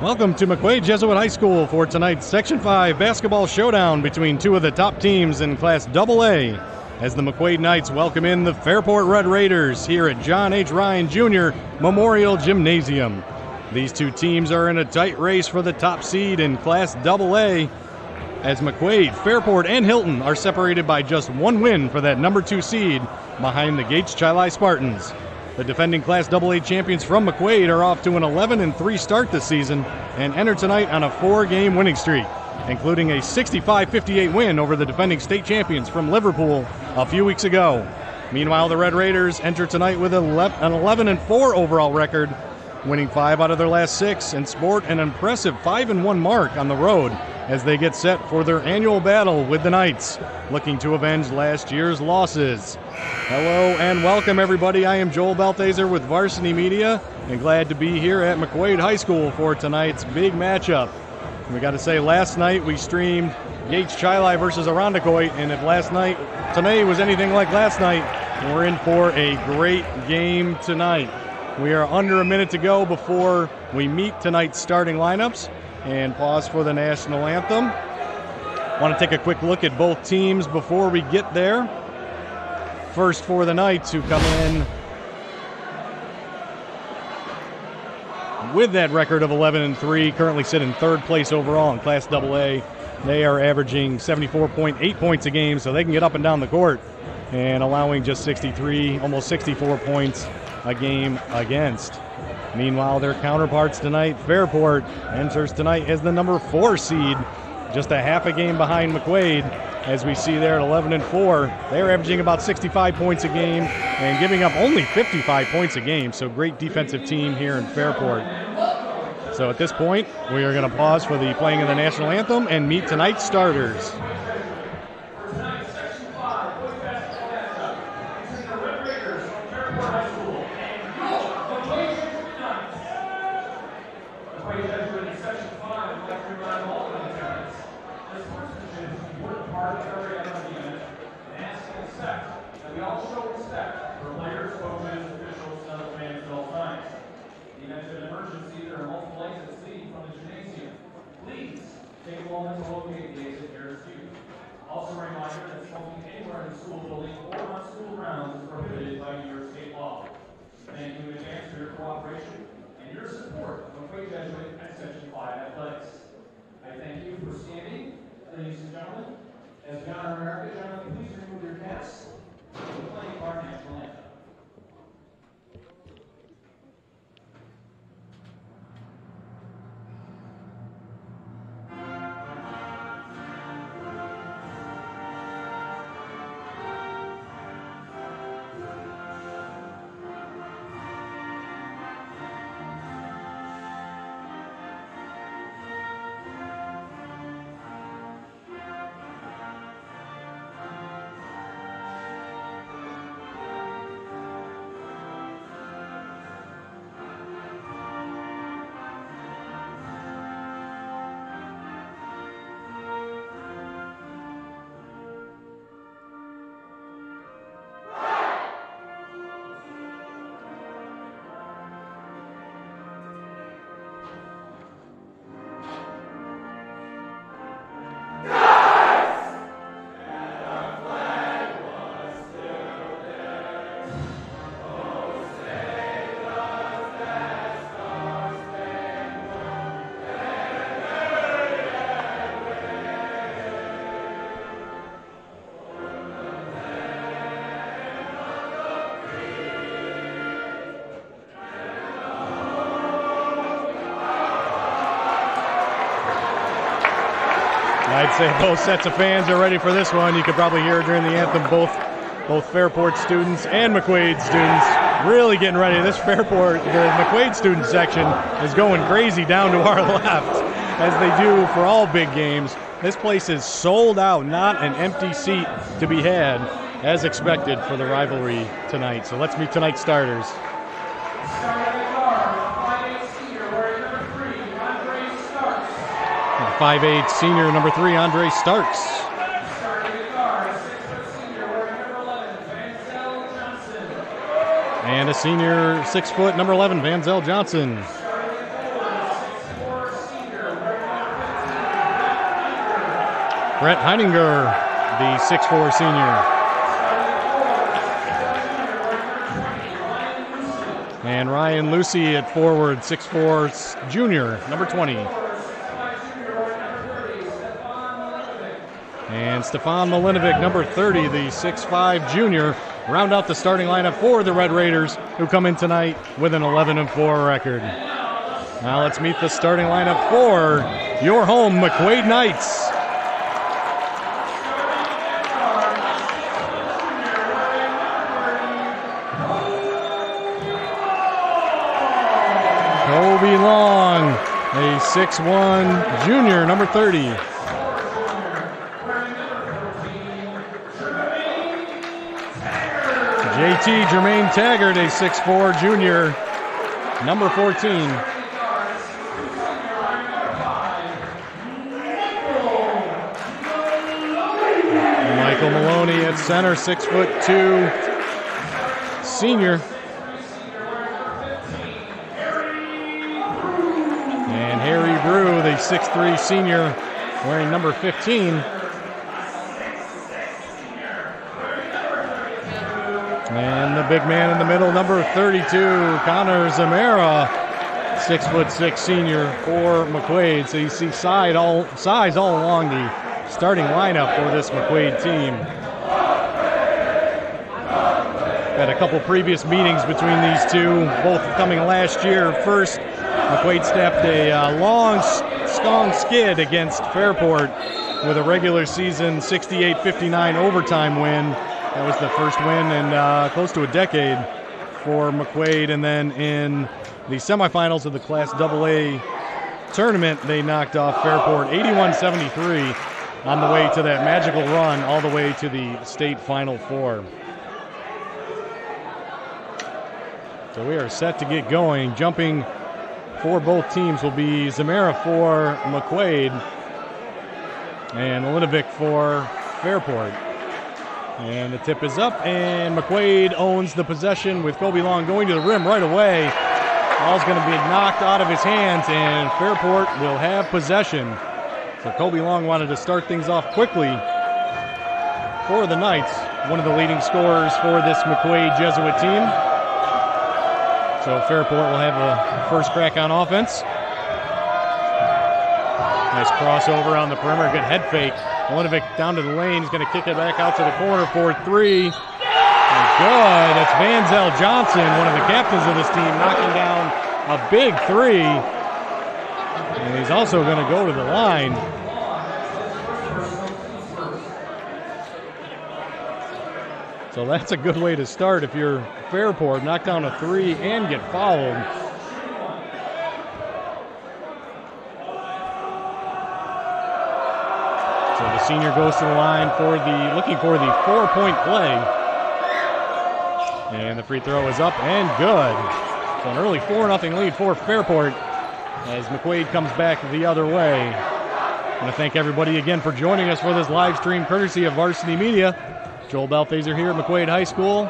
Welcome to McQuaid Jesuit High School for tonight's Section 5 basketball showdown between two of the top teams in Class AA as the McQuaid Knights welcome in the Fairport Red Raiders here at John H. Ryan Jr. Memorial Gymnasium. These two teams are in a tight race for the top seed in Class AA as McQuaid, Fairport, and Hilton are separated by just one win for that number 2 seed behind the Gates-Chili Spartans. The defending Class AA champions from McQuaid are off to an 11-3 start this season and enter tonight on a 4-game winning streak, including a 65-58 win over the defending state champions from Liverpool a few weeks ago. Meanwhile, the Red Raiders enter tonight with an 11-4 overall record, winning 5 out of their last 6 and sport an impressive 5-1 mark on the road as they get set for their annual battle with the Knights, looking to avenge last year's losses. Hello and welcome, everybody. I am Joel Balthaser with Varsity Media and glad to be here at McQuaid High School for tonight's big matchup. We got to say, last night we streamed Gates-Chili versus Irondequoit, and if tonight was anything like last night, we're in for a great game tonight. We are under a minute to go before we meet tonight's starting lineups and pause for the national anthem. Want to take a quick look at both teams before we get there. First for the Knights, who come in with that record of 11-3, currently sit in 3rd place overall in Class AA. They are averaging 74.8 points a game, so they can get up and down the court, and allowing just 63, almost 64 points a game against. Meanwhile, their counterparts tonight, Fairport, enters tonight as the number 4 seed, just a half a game behind McQuaid. As we see there at 11-4, they're averaging about 65 points a game and giving up only 55 points a game, so great defensive team here in Fairport. So at this point, we are going to pause for the playing of the national anthem and meet tonight's starters. We all show respect for players, coaches, officials, and other fans at all times. In the event of an emergency, there are multiple exits leading from the gymnasium. Please take a moment to locate the exit nearest you. Also a reminder that smoking anywhere in the school building or on school grounds is prohibited by New York State law. Thank you in advance for your cooperation and your support of McQuaid Jesuit and Section 5 athletics. I thank you for standing, ladies and gentlemen. As we honor America, gentlemen, please remove your caps. We're playing our national anthem. I'd say both sets of fans are ready for this one. You could probably hear it during the anthem, both Fairport students and McQuaid students really getting ready. This Fairport, the McQuaid student section is going crazy down to our left, as they do for all big games. This place is sold out, not an empty seat to be had, as expected for the rivalry tonight. So let's meet tonight's starters. 5'8" senior number 3, Andre Starks. And a senior 6 foot number 11, Vanzel Johnson. Brett Heininger, the 6'4 senior. And Ryan Lucy at forward, 6'4 junior, number 20. And Stefan Milinovic, number 30, the 6'5 junior, round out the starting lineup for the Red Raiders, who come in tonight with an 11-4 record. Now let's meet the starting lineup for your home McQuaid Knights. Kobe Long, a 6'1 junior, number 30. JT Jermaine Taggart, a 6'4 junior, number 14. Michael Maloney at center, 6'2 senior. And Harry Brew, the 6'3 senior, wearing number 15. And the big man in the middle, number 32, Connor Zamora, 6'6 senior for McQuaid. So you see size all along the starting lineup for this McQuaid team. Had a couple previous meetings between these two, both coming last year. First, McQuaid snapped a long skid against Fairport with a regular season 68-59 overtime win. That was the first win in close to a decade for McQuaid. And then in the semifinals of the Class AA tournament, they knocked off Fairport 81-73 on the way to that magical run all the way to the state Final Four. So we are set to get going. Jumping for both teams will be Zamora for McQuaid and Milinovic for Fairport. And the tip is up, and McQuaid owns the possession with Kobe Long going to the rim right away. Ball's going to be knocked out of his hands, and Fairport will have possession. So Kobe Long wanted to start things off quickly for the Knights, one of the leading scorers for this McQuaid Jesuit team. So Fairport will have a first crack on offense. Nice crossover on the perimeter, good head fake. Milinovic down to the lane. He's going to kick it back out to the corner for three. And good. That's Vanzel Johnson, one of the captains of this team, knocking down a big three. And he's also going to go to the line. So that's a good way to start if you're Fairport. Knock down a three and get fouled. So the senior goes to the line for looking for the 4-point play. And the free throw is up and good. So an early 4-0 lead for Fairport as McQuaid comes back the other way. I want to thank everybody again for joining us for this live stream courtesy of Varsity Media. Joel Balthaser here at McQuaid High School.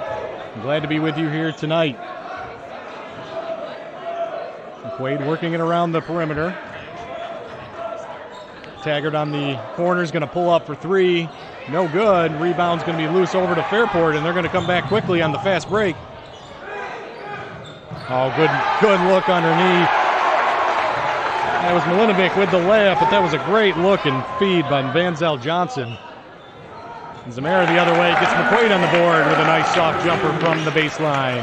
I'm glad to be with you here tonight. McQuaid working it around the perimeter. Taggart on the corner is going to pull up for three. No good. Rebound's going to be loose over to Fairport, and they're going to come back quickly on the fast break. Oh, good look underneath. That was Milinovic with the layup, but that was a great look and feed by Vanzel Johnson. And Zamora the other way gets McQuaid on the board with a nice soft jumper from the baseline.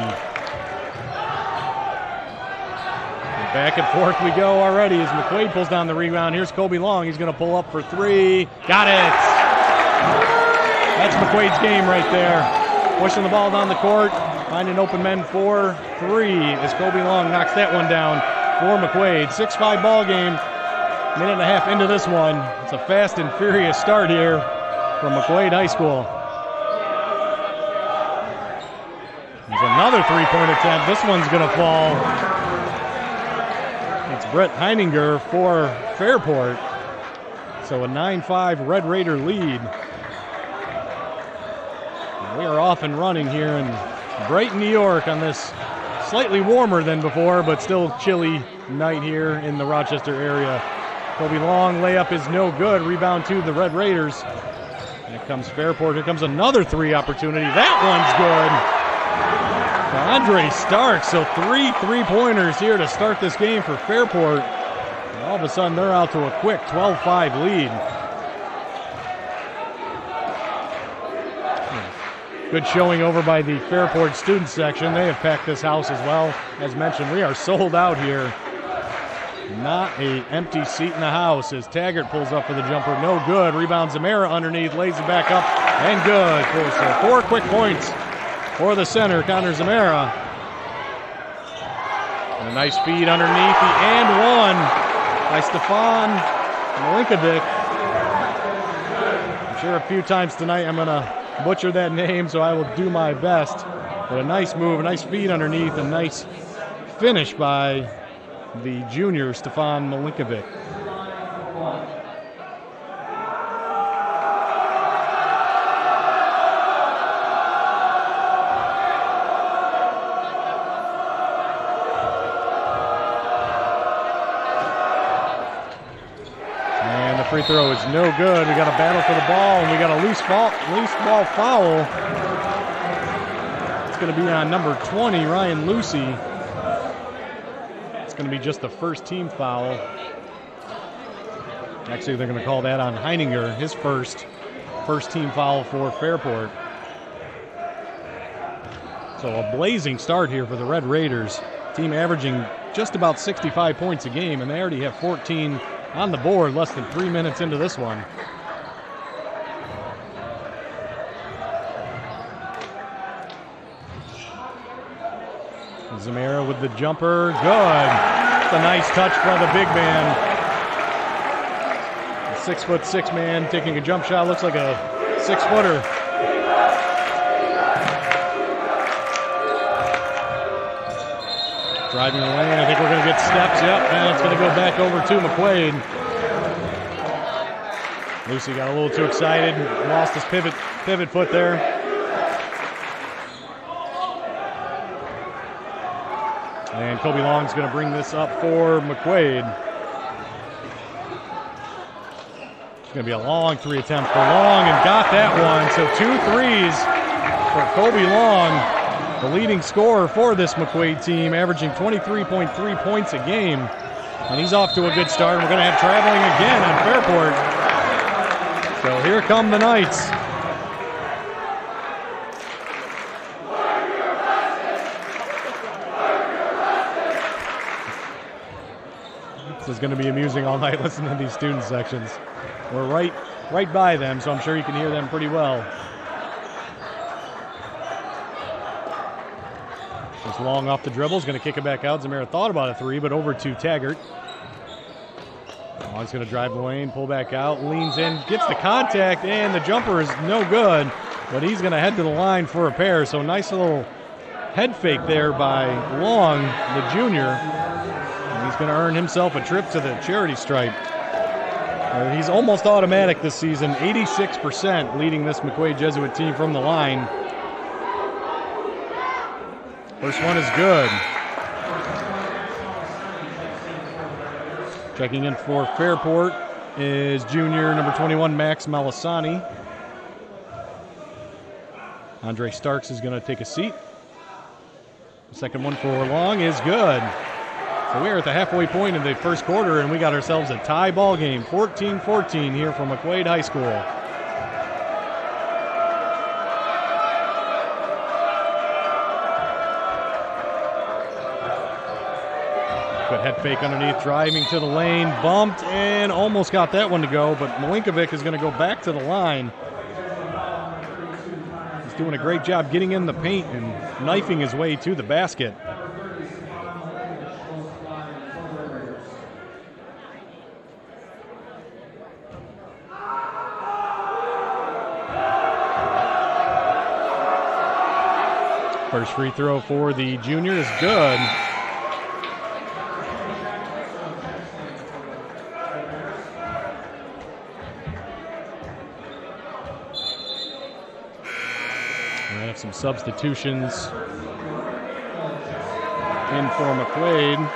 Back and forth we go already as McQuaid pulls down the rebound. Here's Kobe Long. He's going to pull up for three. Got it. That's McQuaid's game right there. Pushing the ball down the court. Finding open men for three as Kobe Long knocks that one down for McQuaid. 6-5 ball game. Minute and a half into this one. It's a fast and furious start here from McQuaid High School. There's another three-point attempt. This one's going to fall. It's Brett Heininger for Fairport. So a 9-5 Red Raider lead. We are off and running here in Brighton, New York on this slightly warmer than before, but still chilly night here in the Rochester area. Kobe Long layup is no good. Rebound to the Red Raiders. And it comes Fairport. Here comes another three opportunity. That one's good. Andre Starks. So 3 3-pointers here to start this game for Fairport. And all of a sudden they're out to a quick 12-5 lead. Good showing over by the Fairport student section. They have packed this house as well. As mentioned, we are sold out here. Not an empty seat in the house as Taggart pulls up for the jumper. No good. Rebound Zamora underneath, lays it back up, and good. So 4 quick points for the center, Connor Zamora. And a nice feed underneath the and one by Stefan Malinkovic. I'm sure a few times tonight I'm going to butcher that name, so I will do my best. But a nice move, a nice feed underneath, a nice finish by the junior, Stefan Malinkovic. And the free throw is no good. We got a battle for the ball, and we got a loose ball foul. It's going to be on number 20, Ryan Lucy. It's going to be just the first team foul. Actually, they're going to call that on Heininger, his first team foul for Fairport. So a blazing start here for the Red Raiders. Team averaging just about 65 points a game, and they already have 14 on the board less than 3 minutes into this one. Zamora with the jumper, good. It's a nice touch by the big man. A 6'6" man taking a jump shot, looks like a 6-footer. Driving the lane, I think we're gonna get steps, yep, and it's gonna go back over to McQuaid. Lucy got a little too excited, lost his pivot foot there. And Kobe Long's going to bring this up for McQuaid. It's going to be a long 3 attempt for Long, and got that one. So 2 threes for Kobe Long, the leading scorer for this McQuaid team, averaging 23.3 points a game. And he's off to a good start. We're going to have traveling again on Fairport. So here come the Knights. This is going to be amusing all night listening to these student sections. We're right by them, so I'm sure you can hear them pretty well. Just Long off the dribble, is going to kick it back out. Zamora thought about a 3, but over to Taggart. Long's going to drive the lane, pull back out, leans in, gets the contact, and the jumper is no good, but he's going to head to the line for a pair. So nice little head fake there by Long, the junior. He's going to earn himself a trip to the charity stripe. He's almost automatic this season, 86% leading this McQuaid Jesuit team from the line. First one is good. Checking in for Fairport is junior number 21, Max Malasani. Andre Starks is going to take a seat. The second one for Long is good. So we are at the halfway point of the first quarter, and we got ourselves a tie ball game, 14-14 here from McQuaid High School. Good head fake underneath, driving to the lane, bumped, and almost got that one to go, but Malinkovic is going to go back to the line. He's doing a great job getting in the paint and knifing his way to the basket. First free throw for the junior is good. We have some substitutions in for McQuaid.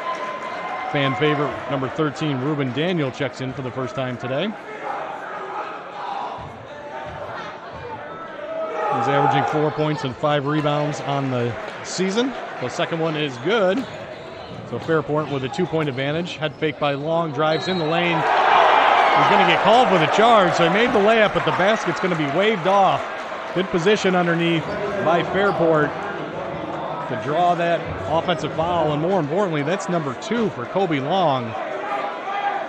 Fan favorite, number 13, Ruben Daniel, checks in for the first time today. He's averaging 4 points and 5 rebounds on the season. The second one is good. So Fairport with a 2-point advantage. Head fake by Long, drives in the lane. He's going to get called for the charge, so he made the layup, but the basket's going to be waved off. Good position underneath by Fairport to draw that offensive foul, and more importantly, that's number 2 for Kobe Long.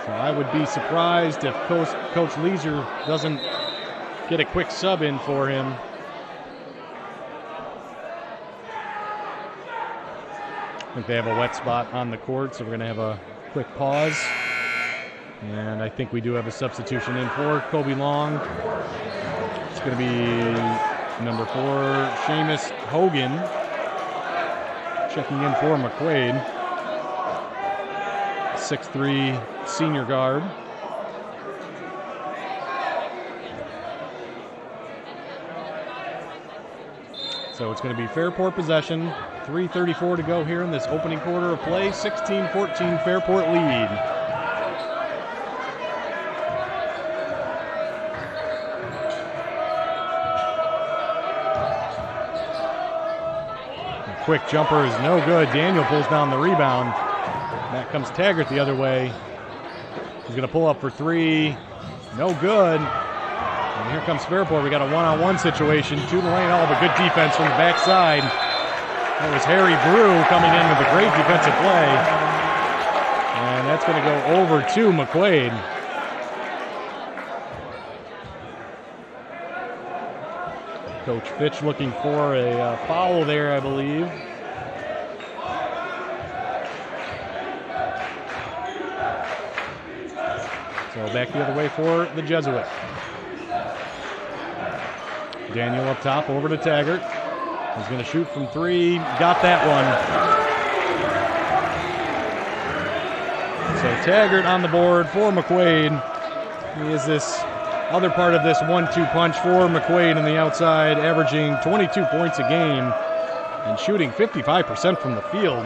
So I would be surprised if Coach Leisure doesn't get a quick sub in for him. I think they have a wet spot on the court, so we're going to have a quick pause. And I think we do have a substitution in for Kobe Long. It's going to be number 4, Seamus Hogan, checking in for McQuaid. 6'3" senior guard. So it's going to be Fairport possession. 3:34 to go here in this opening quarter of play. 16-14 Fairport lead. A quick jumper is no good. Daniel pulls down the rebound. Back comes Taggart the other way. He's going to pull up for 3. No good. And here comes Fairport. We got a one-on-one situation to the lane. Oh, but good defense from the backside. That was Harry Brew coming in with a great defensive play. And that's going to go over to McQuaid. Coach Fitch looking for a foul there, I believe. So back the other way for the Jesuit. Daniel up top, over to Taggart. He's going to shoot from 3. Got that one. So Taggart on the board for McQuaid. He is this other part of this 1-2 punch for McQuaid on the outside, averaging 22 points a game and shooting 55% from the field.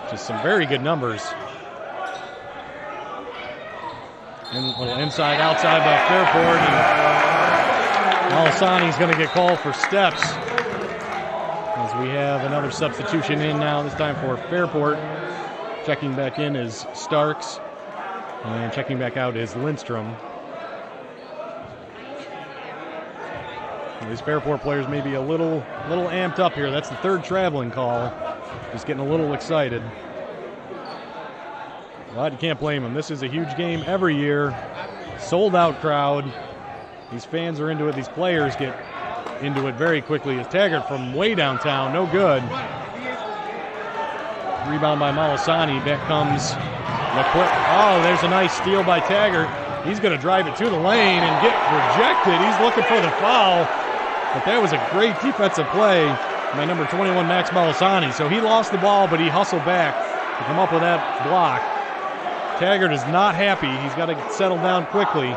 Just some very good numbers. And a little inside, outside by Fairport. And Malasani's going to get called for steps. As we have another substitution in now, this time for Fairport. Checking back in is Starks, and checking back out is Lindstrom. These Fairport players may be a little amped up here. That's the 3rd traveling call. Just getting a little excited. But you can't blame them. This is a huge game every year. Sold out crowd. These fans are into it. These players get into it very quickly. As Taggart from way downtown, no good. Rebound by Malasani. Back comes McQuaid. Oh, there's a nice steal by Taggart. He's going to drive it to the lane and get rejected. He's looking for the foul. But that was a great defensive play by number 21, Max Malasani. So he lost the ball, but he hustled back to come up with that block. Taggart is not happy. He's got to settle down quickly.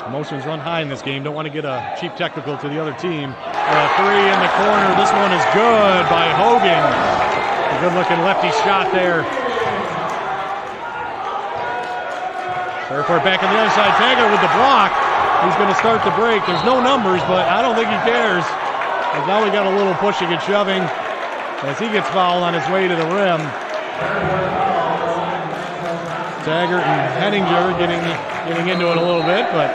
Emotions run high in this game. Don't want to get a cheap technical to the other team. 3 in the corner. This one is good by Hogan. A good-looking lefty shot there. Fairport back on the other side. Taggart with the block. He's going to start the break. There's no numbers, but I don't think he cares. And now we got a little pushing and shoving as he gets fouled on his way to the rim. Taggart and Henninger getting into it a little bit, but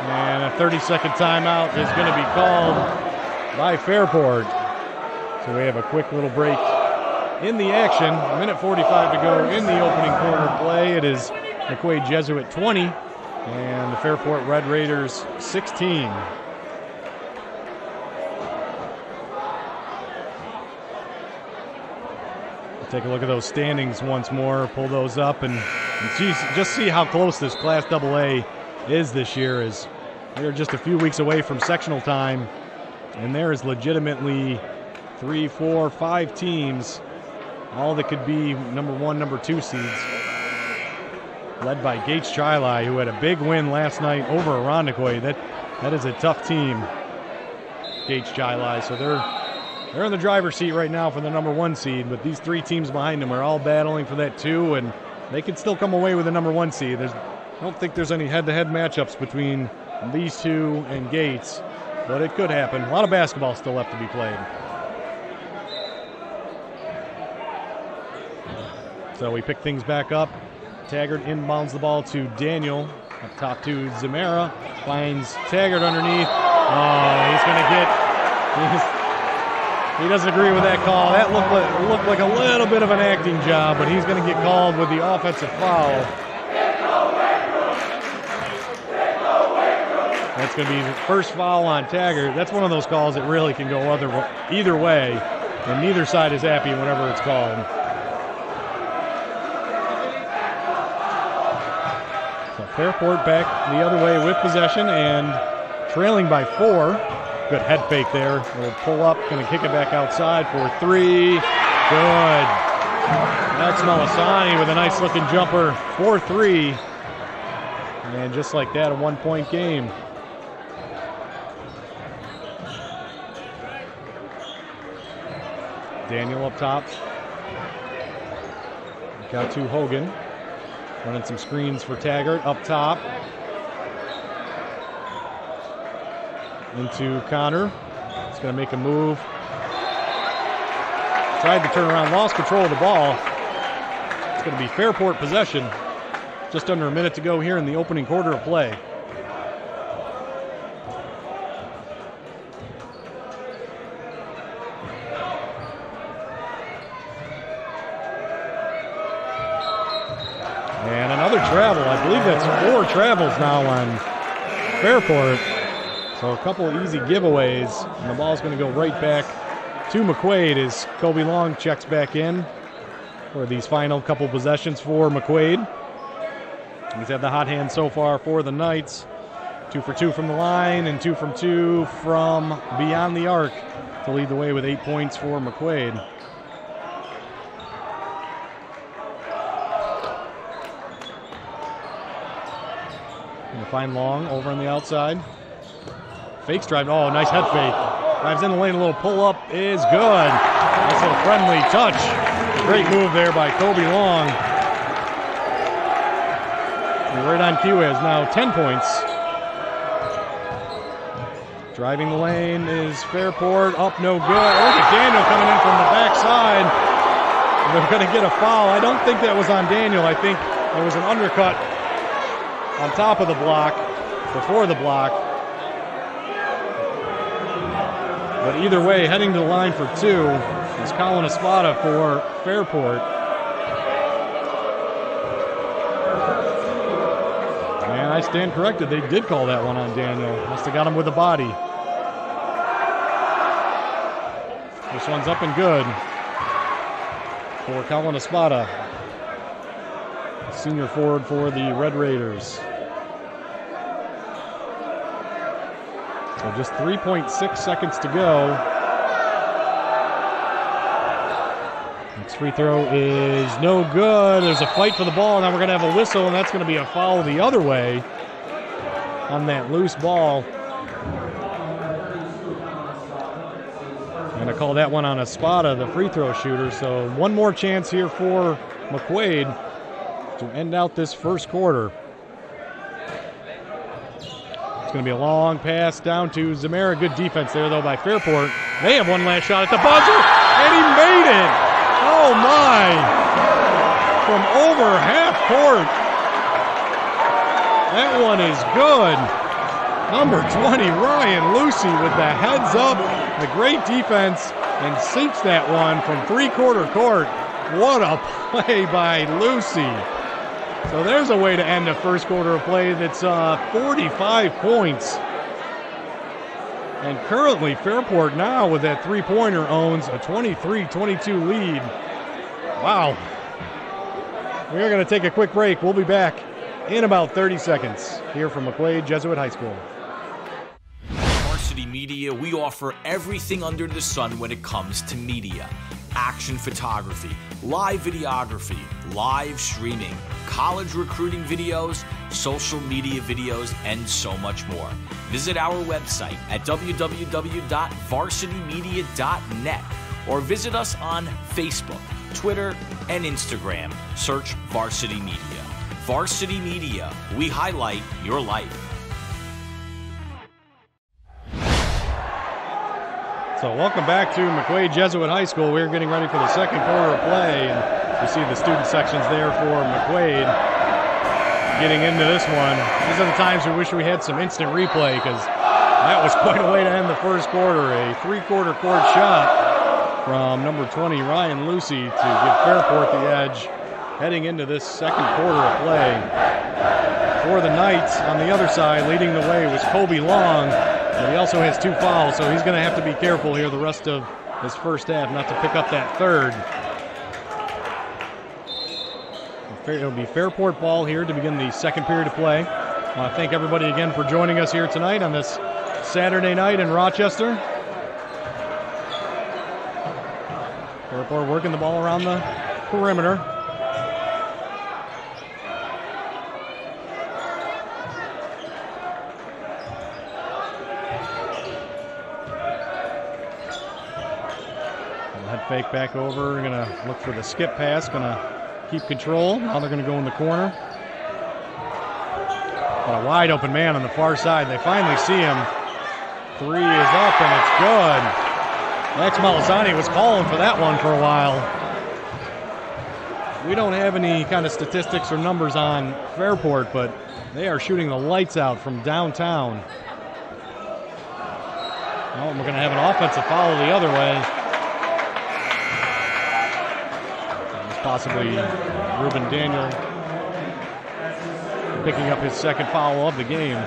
and a 30-second timeout is going to be called by Fairport. So we have a quick little break in the action. 1:45 to go in the opening quarter play. It is McQuaid Jesuit 20 and the Fairport Red Raiders 16. Take a look at those standings once more, pull those up, and just see how close this Class AA is this year. As we are just a few weeks away from sectional time, and there is legitimately 3, 4, 5 teams, all that could be number 1, number 2 seeds, led by Gates Chili, who had a big win last night over Irondequoit. That is a tough team. Gates Jili. So they're in the driver's seat right now for the number 1 seed, but these 3 teams behind them are all battling for that 2, and they can still come away with the number 1 seed. I don't think there's any head-to-head matchups between these 2 and Gates, but it could happen. A lot of basketball still left to be played. So we pick things back up. Taggart inbounds the ball to Daniel. Up top to Zamara. Finds Taggart underneath. Oh, he's going to get... He doesn't agree with that call. That looked like a little bit of an acting job, but he's going to get called with the offensive foul. That's going to be the first foul on Taggart. That's one of those calls that really can go either way, and neither side is happy whenever it's called. So Fairport back the other way with possession and trailing by 4. Good head fake there. We'll pull up, going to kick it back outside for 3. Good. Max Melisani with a nice looking jumper for 3. And just like that, a 1-point game. Daniel up top. Look out to Hogan. Running some screens for Taggart up top. Into Connor. He's going to make a move. Tried to turn around, lost control of the ball. It's going to be Fairport possession. Just under a minute to go here in the opening quarter of play. And another travel. I believe that's 4 travels now on Fairport. So a couple easy giveaways, and the ball's going to go right back to McQuaid as Kobe Long checks back in for these final couple possessions for McQuaid. He's had the hot hand so far for the Knights. 2 for 2 from the line and 2 from 2 from beyond the arc to lead the way with 8 points for McQuaid. Going to find Long over on the outside. Fakes drive. Oh, nice head fake. Drives in the lane. A little pull up is good. Nice little friendly touch. Great move there by Kobe Long. And right on cue is now 10 points. Driving the lane is Fairport. Up, no good. Look at Daniel coming in from the backside. They're going to get a foul. I don't think that was on Daniel. I think there was an undercut on top of the block, before the block. But either way, heading to the line for 2 is Colin Espada for Fairport. And I stand corrected. They did call that one on Daniel. Must have got him with the body. This one's up and good for Colin Espada, senior forward for the Red Raiders. So just 3.6 seconds to go. Next free throw is no good. There's a fight for the ball. Now we're going to have a whistle, and that's going to be a foul the other way on that loose ball. And I call that one on Espada, the free throw shooter. So one more chance here for McQuaid to end out this first quarter. It's going to be a long pass down to Zamara. Good defense there, though, by Fairport. They have one last shot at the buzzer, and he made it. Oh, my. From over half court. That one is good. Number 20, Ryan Lucy with the heads up. The great defense, and sinks that one from three-quarter court. What a play by Lucy. So there's a way to end the first quarter of play that's 45 points. And currently Fairport now with that three-pointer owns a 23-22 lead. Wow. We're going to take a quick break. We'll be back in about 30 seconds here from McQuaid Jesuit High School. Varsity Media, we offer everything under the sun when it comes to media. action photography, live videography, live streaming, college recruiting videos, social media videos, and so much more. Visit our website at www.varsitymedia.net or visit us on Facebook, Twitter, and Instagram. Search Varsity Media. Varsity Media, we highlight your life. So welcome back to McQuaid Jesuit High School. We're getting ready for the second quarter of play, and you see the student sections there for McQuaid getting into this one. These are the times we wish we had some instant replay, because that was quite a way to end the first quarter. A three-quarter court shot from number 20, Ryan Lucy, to give Fairport the edge heading into this second quarter of play. For the Knights, on the other side, leading the way was Kobe Long, but he also has 2 fouls, so he's going to have to be careful here the rest of his first half not to pick up that third. It'll be Fairport ball here to begin the second period of play. I want to thank everybody again for joining us here tonight on this Saturday night in Rochester. Fairport working the ball around the perimeter. Head fake back over. We're going to look for the skip pass. Going to keep control. Now they're going to go in the corner. Got a wide open man on the far side. They finally see him. 3 is up and it's good. Max Malasani was calling for that one for a while. We don't have any kind of statistics or numbers on Fairport, but they are shooting the lights out from downtown. Oh, we're going to have an offensive foul the other way. Possibly Ruben Daniel picking up his second foul of the game.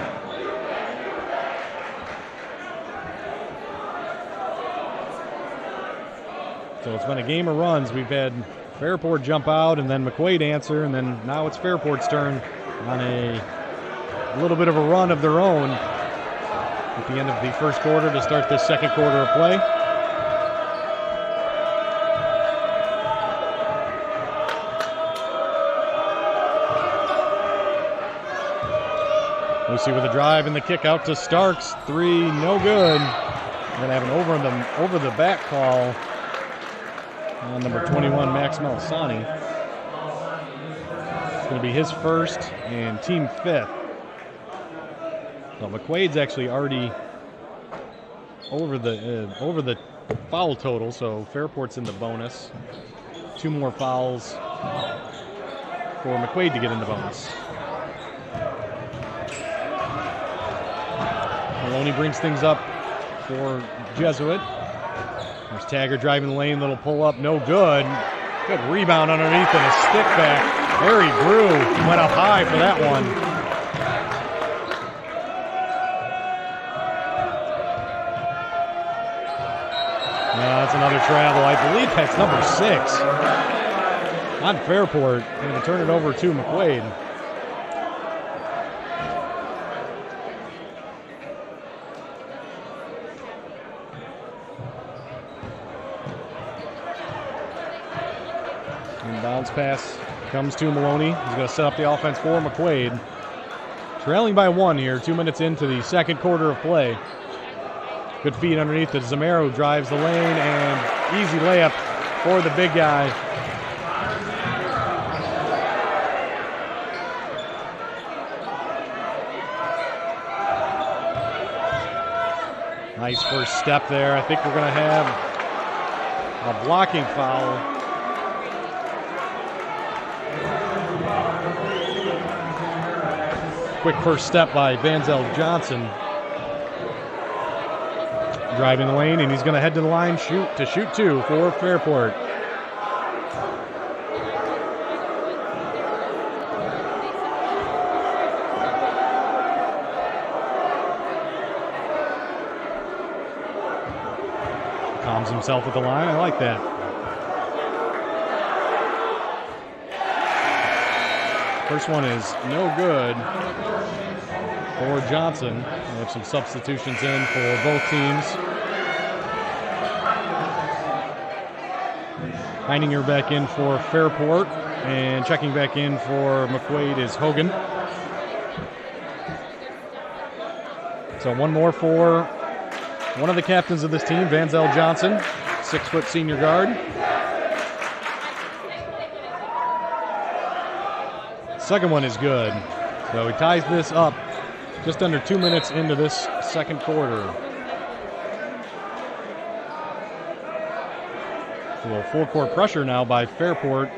So it's been a game of runs. We've had Fairport jump out and then McQuaid answer, and then now it's Fairport's turn on a little bit of a run of their own at the end of the first quarter to start this second quarter of play. Lucy with a drive and the kick out to Starks. 3, no good. We're going to have an over the back call on number 21, Max Malasani. It's going to be his first and team 5th. So McQuaid's actually already over the foul total, so Fairport's in the bonus. 2 more fouls for McQuaid to get in the bonus. Maloney brings things up for Jesuit. There's Taggart driving the lane, little pull up, no good. Good rebound underneath and a stick back. Harry Brew went up high for that one. That's another travel. I believe that's number 6 on Fairport. Going to turn it over to McQuaid. Inbounds pass comes to Maloney. He's going to set up the offense for McQuaid. Trailing by 1 here, 2 minutes into the second quarter of play. Good feed underneath it. Zamero drives the lane and easy layup for the big guy. Nice first step there. I think we're going to have a blocking foul. Quick first step by Vanzel Johnson. Driving the lane, and he's going to head to the line, shoot 2 for Fairport. Calms himself at the line. I like that. First one is no good for Johnson. We have some substitutions in for both teams. Heininger back in for Fairport, and checking back in for McQuaid is Hogan. So one more for one of the captains of this team, Vanzel Johnson, 6-foot senior guard. Second one is good. So he ties this up just under 2 minutes into this second quarter. A little full court pressure now by Fairport.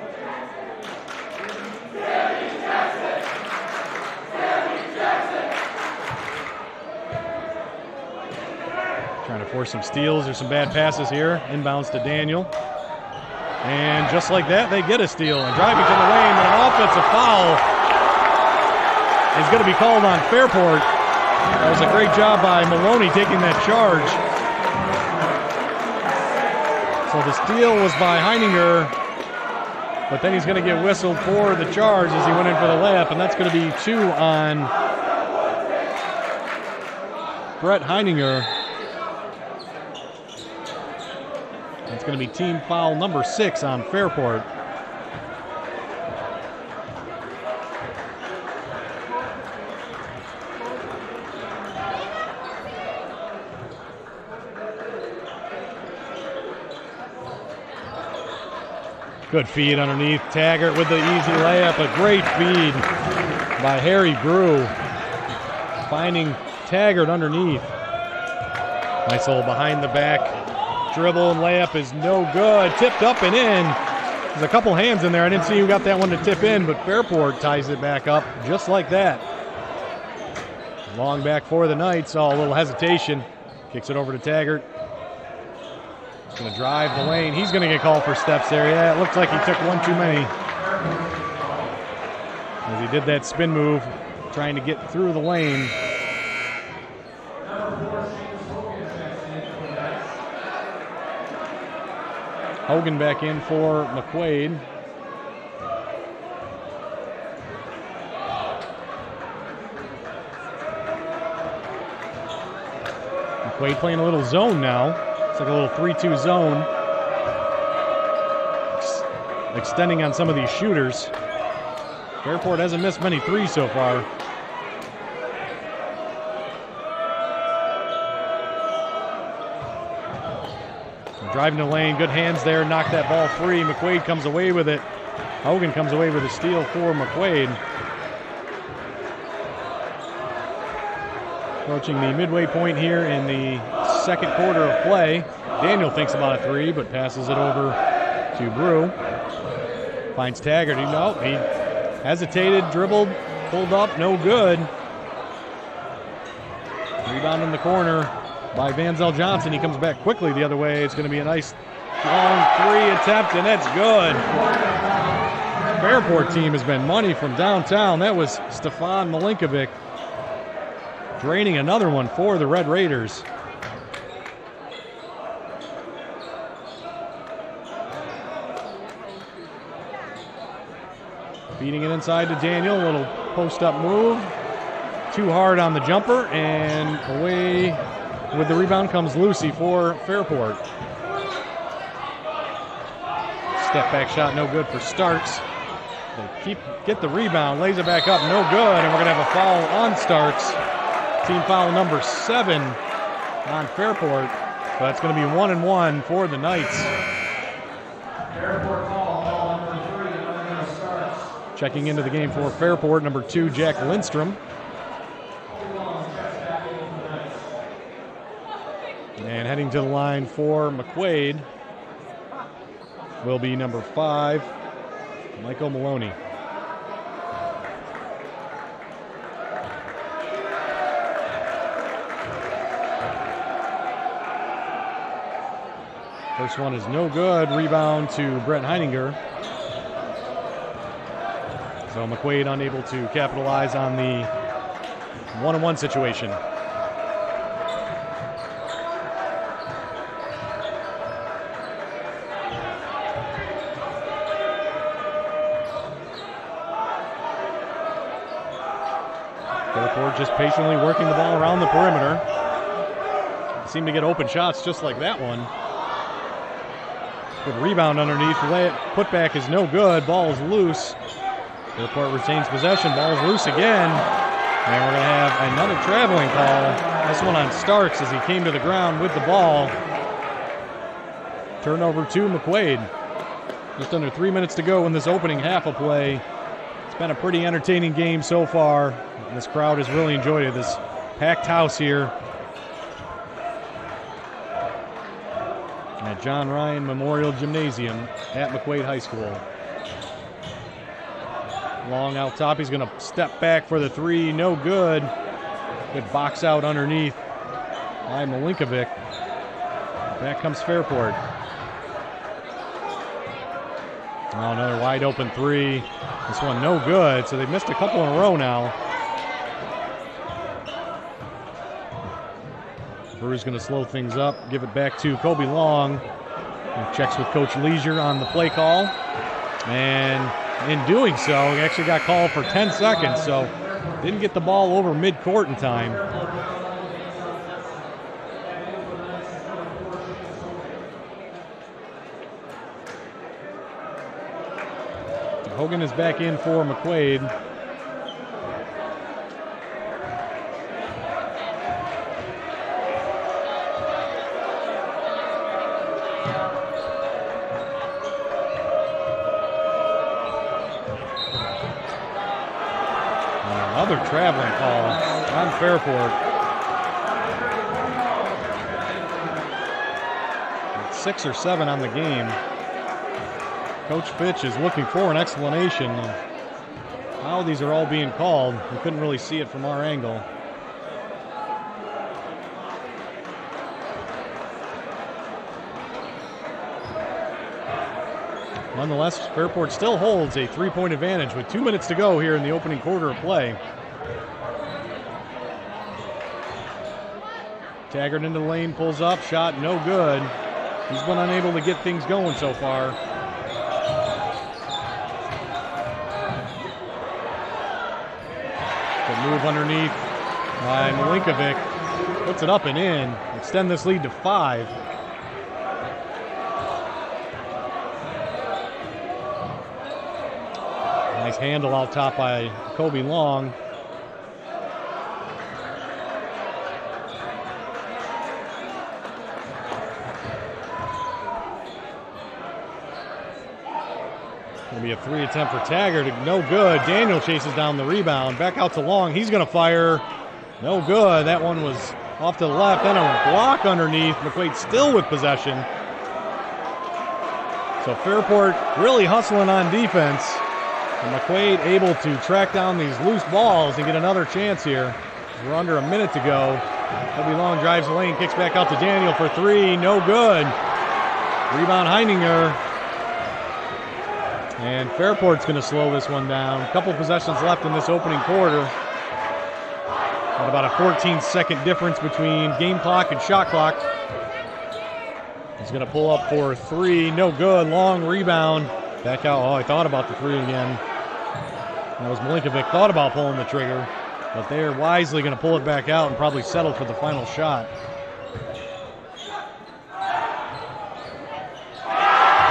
Trying to force some steals or some bad passes here. Inbounds to Daniel. And just like that, they get a steal. And driving to the lane, and an offensive foul is going to be called on Fairport. That was a great job by Maloney taking that charge. So the steal was by Heininger, but then he's going to get whistled for the charge as he went in for the layup, and that's going to be 2 on Brett Heininger. It's going to be team foul number 6 on Fairport. Good feed underneath. Taggart with the easy layup. A great feed by Harry Brew. Finding Taggart underneath. Nice little behind the back dribble, and layup is no good. Tipped up and in. There's a couple hands in there. I didn't see who got that one to tip in, but Fairport ties it back up just like that. Long back for the Knights. Oh, a little hesitation. Kicks it over to Taggart. He's going to drive the lane. He's going to get called for steps there. Yeah, it looks like he took one too many. As he did that spin move, trying to get through the lane. Hogan back in for McQuaid. McQuaid playing a little zone now. It's like a little 3-2 zone. Extending on some of these shooters. Fairport hasn't missed many threes so far. Driving the lane, good hands there, knocked that ball free. McQuaid comes away with it. Hogan comes away with a steal for McQuaid. Approaching the midway point here in the second quarter of play. Daniel thinks about a three, but passes it over to Brew. Finds Taggart. He hesitated, dribbled, pulled up, no good. Rebound in the corner by Vanzel Johnson. He comes back quickly the other way. It's going to be a nice long three attempt, and that's good. Fairport team has been money from downtown. That was Stefan Milinkovic draining another one for the Red Raiders. Feeding it inside to Daniel. A little post-up move. Too hard on the jumper, and away with the rebound comes Lucy for Fairport. Step back shot, no good for Starks. They get the rebound, lays it back up, no good, and we're going to have a foul on Starks. Team foul number 7 on Fairport. So that's going to be 1-1 for the Knights. Fairport foul number 3 on Starks. Checking into the game for Fairport, number 2, Jack Lindstrom. And heading to the line for McQuaid will be number 5, Michael Maloney. First one is no good. Rebound to Brett Heininger. So McQuaid unable to capitalize on the 1-on-1 situation. Fairport just patiently working the ball around the perimeter. Seem to get open shots just like that one. Good rebound underneath. Putback is no good. Ball is loose. Fairport retains possession. Ball is loose again. And we're going to have another traveling call. This one on Starks as he came to the ground with the ball. Turnover to McQuaid. Just under 3 minutes to go in this opening half of play. It's been a pretty entertaining game so far. This crowd has really enjoyed it. This packed house here at John Ryan Memorial Gymnasium at McQuaid High School. Long out top. He's going to step back for the three. No good. Good box out underneath by Milinkovic. Back comes Fairport. Oh, another wide open three. This one no good, so they've missed a couple in a row now. Brew's going to slow things up, give it back to Kobe Long. He checks with Coach Leisure on the play call. And in doing so, he actually got called for 10 seconds, so didn't get the ball over midcourt in time. Hogan is back in for McQuaid. Another traveling call on Fairport. 6 or 7 on the game. Coach Fitch is looking for an explanation of how these are all being called. We couldn't really see it from our angle. Nonetheless, Fairport still holds a 3-point advantage with 2 minutes to go here in the opening quarter of play. Taggart into the lane, pulls up, shot no good. He's been unable to get things going so far. Good move underneath by Milinkovic. Puts it up and in. Extend this lead to 5. Nice handle out top by Kobe Long. Going to be a 3 attempt for Taggart. No good. Daniel chases down the rebound. Back out to Long. He's going to fire. No good. That one was off to the left. Then a block underneath. McQuaid still with possession. So Fairport really hustling on defense. And McQuaid able to track down these loose balls and get another chance here. We're under a minute to go. Kobe Long drives the lane, kicks back out to Daniel for 3. No good. Rebound Heininger. And Fairport's going to slow this one down. A couple possessions left in this opening quarter. Got about a 14-second difference between game clock and shot clock. He's going to pull up for 3. No good. Long rebound. Back out. Oh, I thought about the 3 again. That was Milinkovic. Thought about pulling the trigger, but they're wisely going to pull it back out and probably settle for the final shot.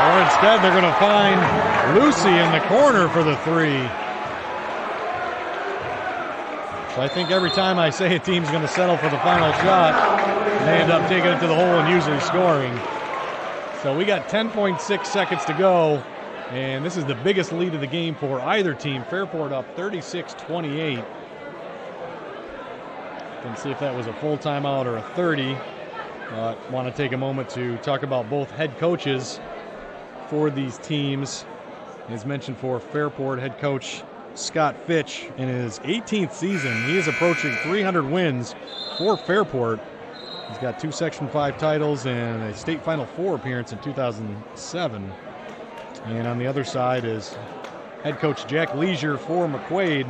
Or instead, they're going to find Lucy in the corner for the 3. So I think every time I say a team's going to settle for the final shot, they end up taking it to the hole and usually scoring. So we got 10.6 seconds to go. And this is the biggest lead of the game for either team. Fairport up 36-28. Didn't see if that was a full timeout or a 30. Want to take a moment to talk about both head coaches for these teams. As mentioned for Fairport, head coach Scott Fitch in his 18th season. He is approaching 300 wins for Fairport. He's got 2 Section 5 titles and a state Final Four appearance in 2007. And on the other side is head coach Jack Leisure for McQuaid.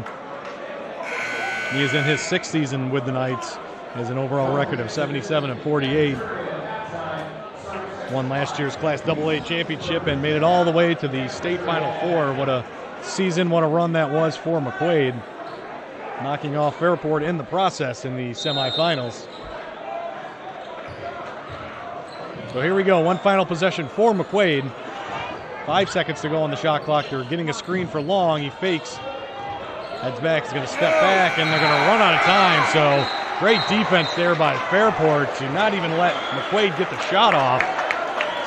He is in his 6th season with the Knights. He has an overall record of 77-48. Won last year's Class AA championship and made it all the way to the state Final Four. What a season, what a run that was for McQuaid. Knocking off Fairport in the process in the semifinals. So here we go, one final possession for McQuaid. 5 seconds to go on the shot clock. They're getting a screen for Long. He fakes, heads back, he's going to step back, and they're going to run out of time. So great defense there by Fairport to not even let McQuaid get the shot off.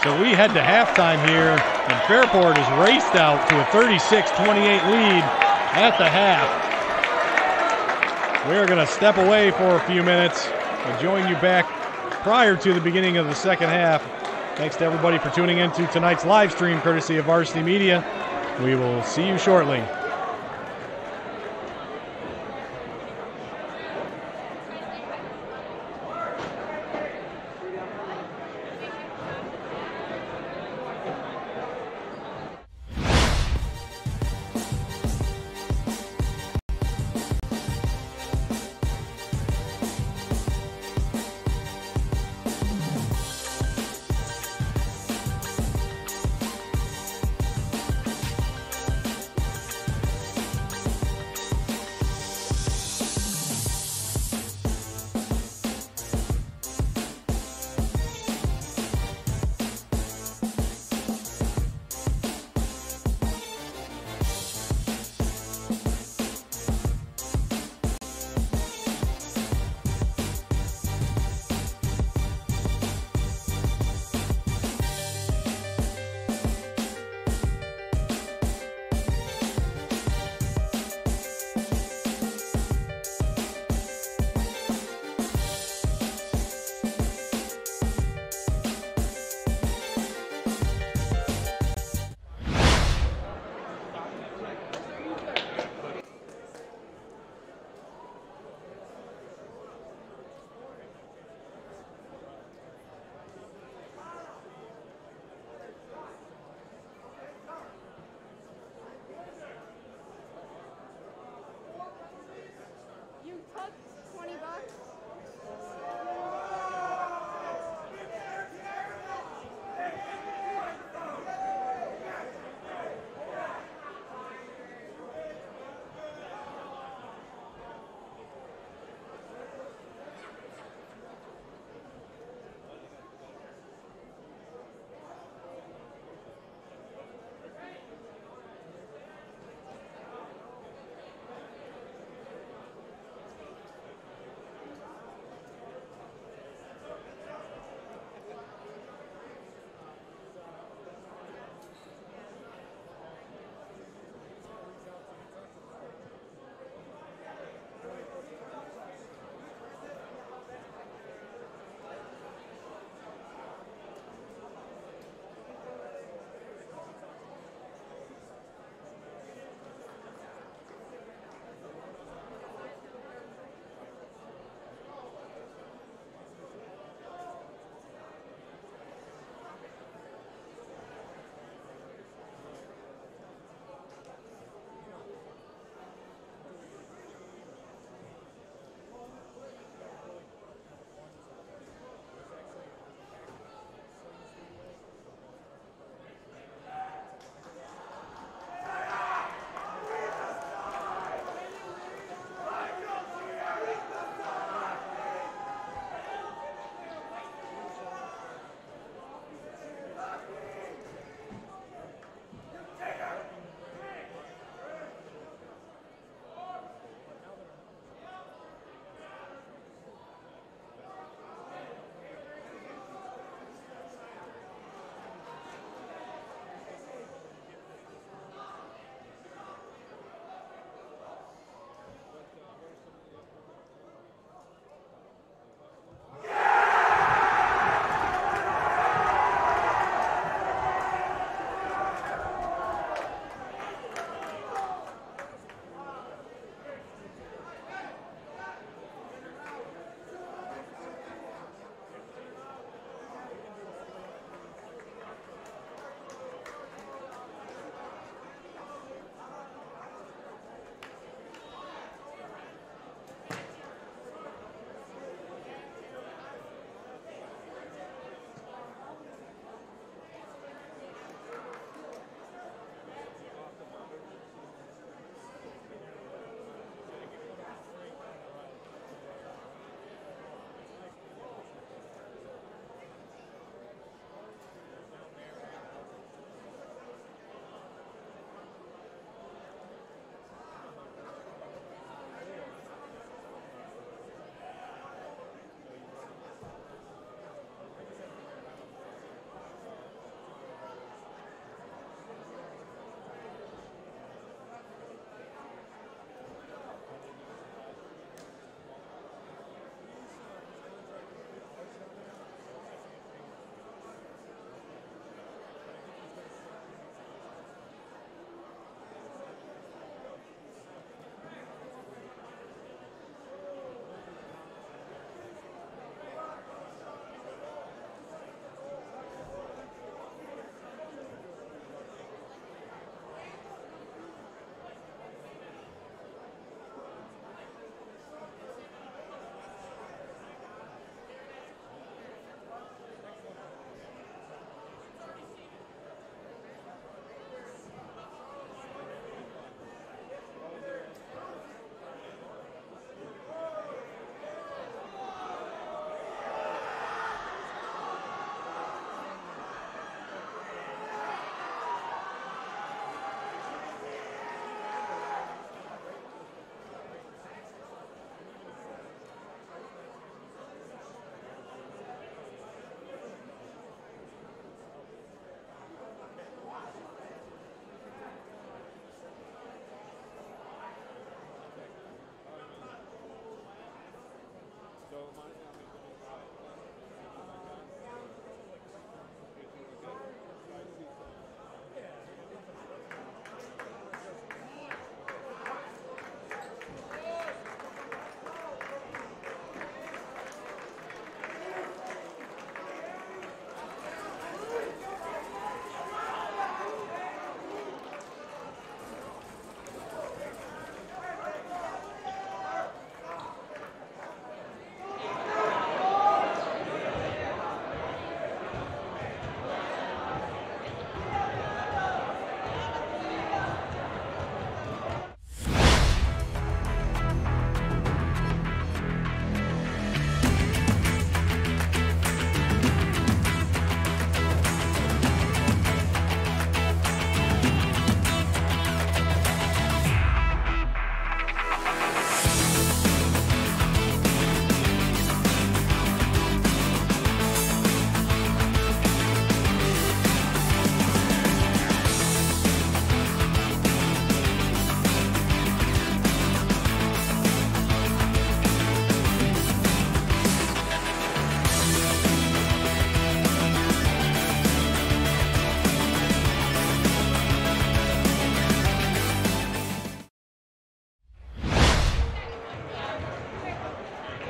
So we head to halftime here, and Fairport is raced out to a 36-28 lead at the half. We're going to step away for a few minutes and join you back prior to the beginning of the second half. Thanks to everybody for tuning in to tonight's live stream, courtesy of Varsity Media. We will see you shortly.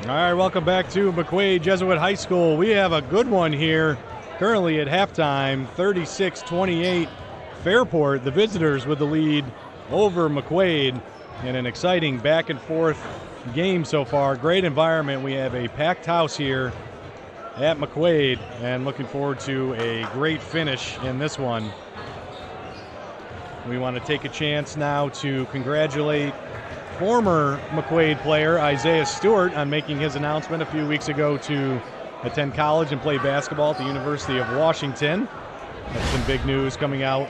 All right, welcome back to McQuaid Jesuit High School. We have a good one here. Currently at halftime, 36-28. Fairport, the visitors, with the lead over McQuaid in an exciting back and forth game so far. Great environment. We have a packed house here at McQuaid and looking forward to a great finish in this one. We want to take a chance now to congratulate former McQuaid player Isaiah Stewart on making his announcement a few weeks ago to attend college and play basketball at the University of Washington. That's some big news coming out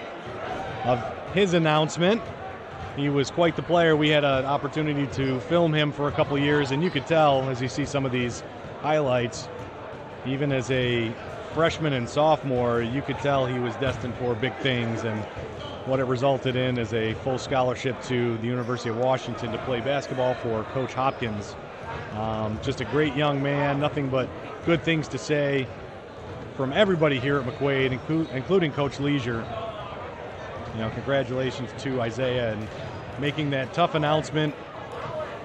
of his announcement. He was quite the player. We had an opportunity to film him for a couple of years, and you could tell as you see some of these highlights, even as a freshman and sophomore, you could tell he was destined for big things, and what it resulted in is a full scholarship to the University of Washington to play basketball for Coach Hopkins. Just a great young man, nothing but good things to say from everybody here at McQuaid, including Coach Leisure. You know, congratulations to Isaiah and making that tough announcement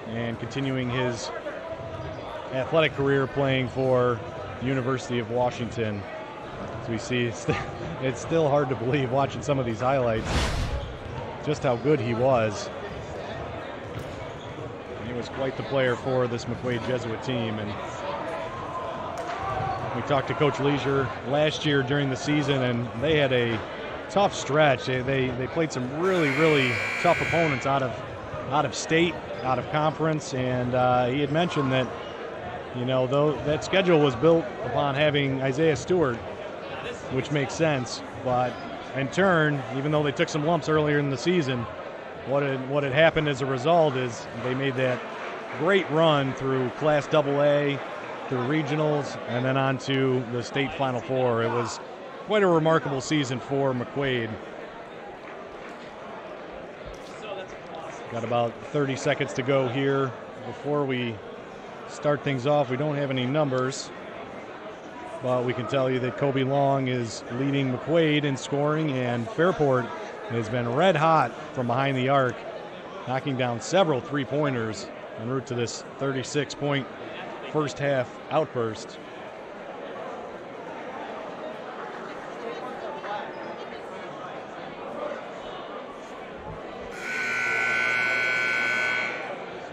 and continuing his athletic career playing for the University of Washington. As we see, it's still hard to believe watching some of these highlights just how good he was. He was quite the player for this McQuaid Jesuit team. And we talked to Coach Leisure last year during the season, and they had a tough stretch. They played some really tough opponents out of state, out of conference, and he had mentioned that, you know, though that schedule was built upon having Isaiah Stewart, which makes sense, but in turn, even though they took some lumps earlier in the season, what had happened as a result is they made that great run through Class AA, through regionals, and then on to the state Final Four. It was quite a remarkable season for McQuaid. Got about 30 seconds to go here before we start things off. We don't have any numbers, but we can tell you that Kobe Long is leading McQuaid in scoring, and Fairport has been red hot from behind the arc, knocking down several three-pointers en route to this 36-point first half outburst.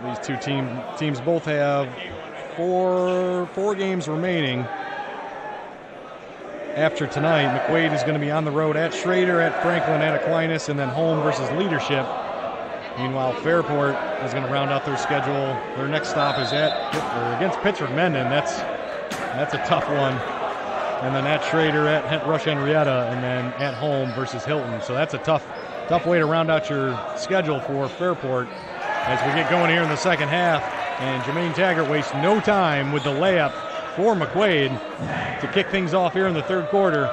These two teams both have four games remaining after tonight. McQuaid is going to be on the road at Schrader, at Franklin, at Aquinas, and then home versus Leadership. Meanwhile, Fairport is going to round out their schedule. Their next stop is against Pittsford Mendon. That's a tough one. And then at Schrader, at Rush Henrietta, and then at home versus Hilton. So that's a tough way to round out your schedule for Fairport as we get going here in the second half. And Jermaine Taggart wastes no time with the layup for McQuaid to kick things off here in the third quarter.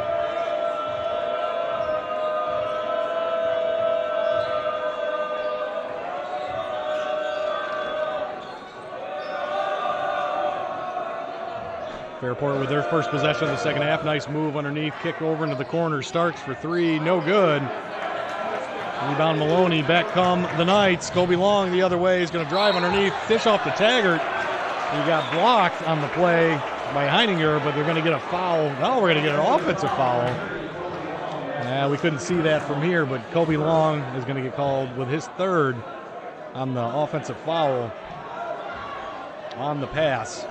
Fairport with their first possession of the second half. Nice move underneath, kick over into the corner. Starks for three, no good. Rebound Maloney, back come the Knights. Kobe Long the other way is going to drive underneath, dish off to Taggart. He got blocked on the play by Heininger, but they're going to get a foul. Now we're going to get an offensive foul. We couldn't see that from here, but Kobe Long is going to get called with his third on the offensive foul on the pass.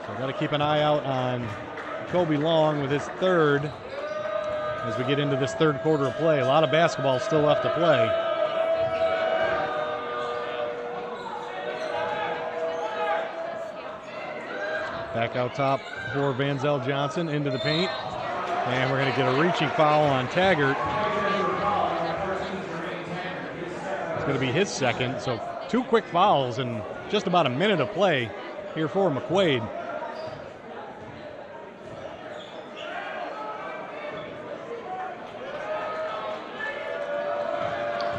So got to keep an eye out on Kobe Long with his third as we get into this third quarter of play. A lot of basketball still left to play. Back out top for Vanzel Johnson into the paint. And we're going to get a reaching foul on Taggart. It's going to be his second. So two quick fouls in just about a minute of play here for McQuaid.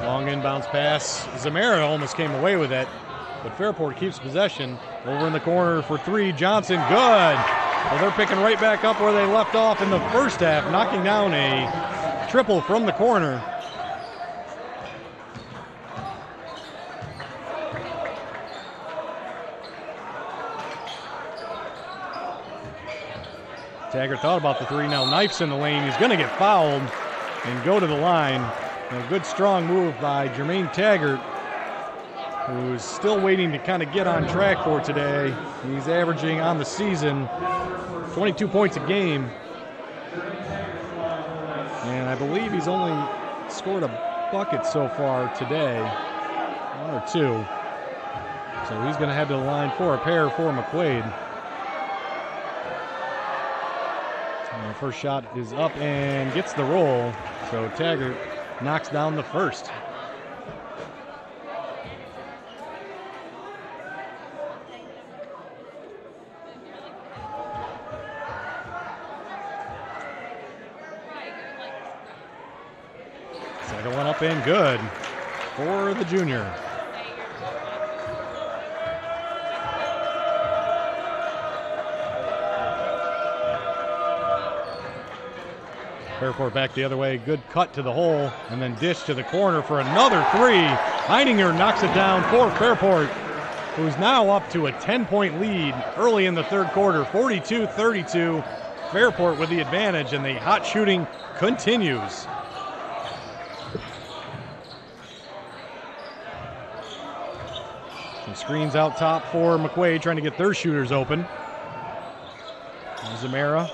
Long inbounds pass. Zamara almost came away with it, but Fairport keeps possession. Over in the corner for three, Johnson, good. Well, they're picking right back up where they left off in the first half, knocking down a triple from the corner. Taggart thought about the three, now knifes in the lane. He's going to get fouled and go to the line. A good strong move by Jermaine Taggart, who's still waiting to kind of get on track for today. He's averaging on the season 22 points a game. And I believe he's only scored a bucket so far today, one or two. So he's going to head to the line for a pair for McQuaid. And the first shot is up and gets the roll. So Taggart knocks down the first. Second one up and good for the junior. Fairport back the other way, good cut to the hole, and then dish to the corner for another three. Heininger knocks it down for Fairport, who's now up to a 10-point lead early in the third quarter, 42-32. Fairport with the advantage, and the hot shooting continues. Some screens out top for McQuaid, trying to get their shooters open. Zamora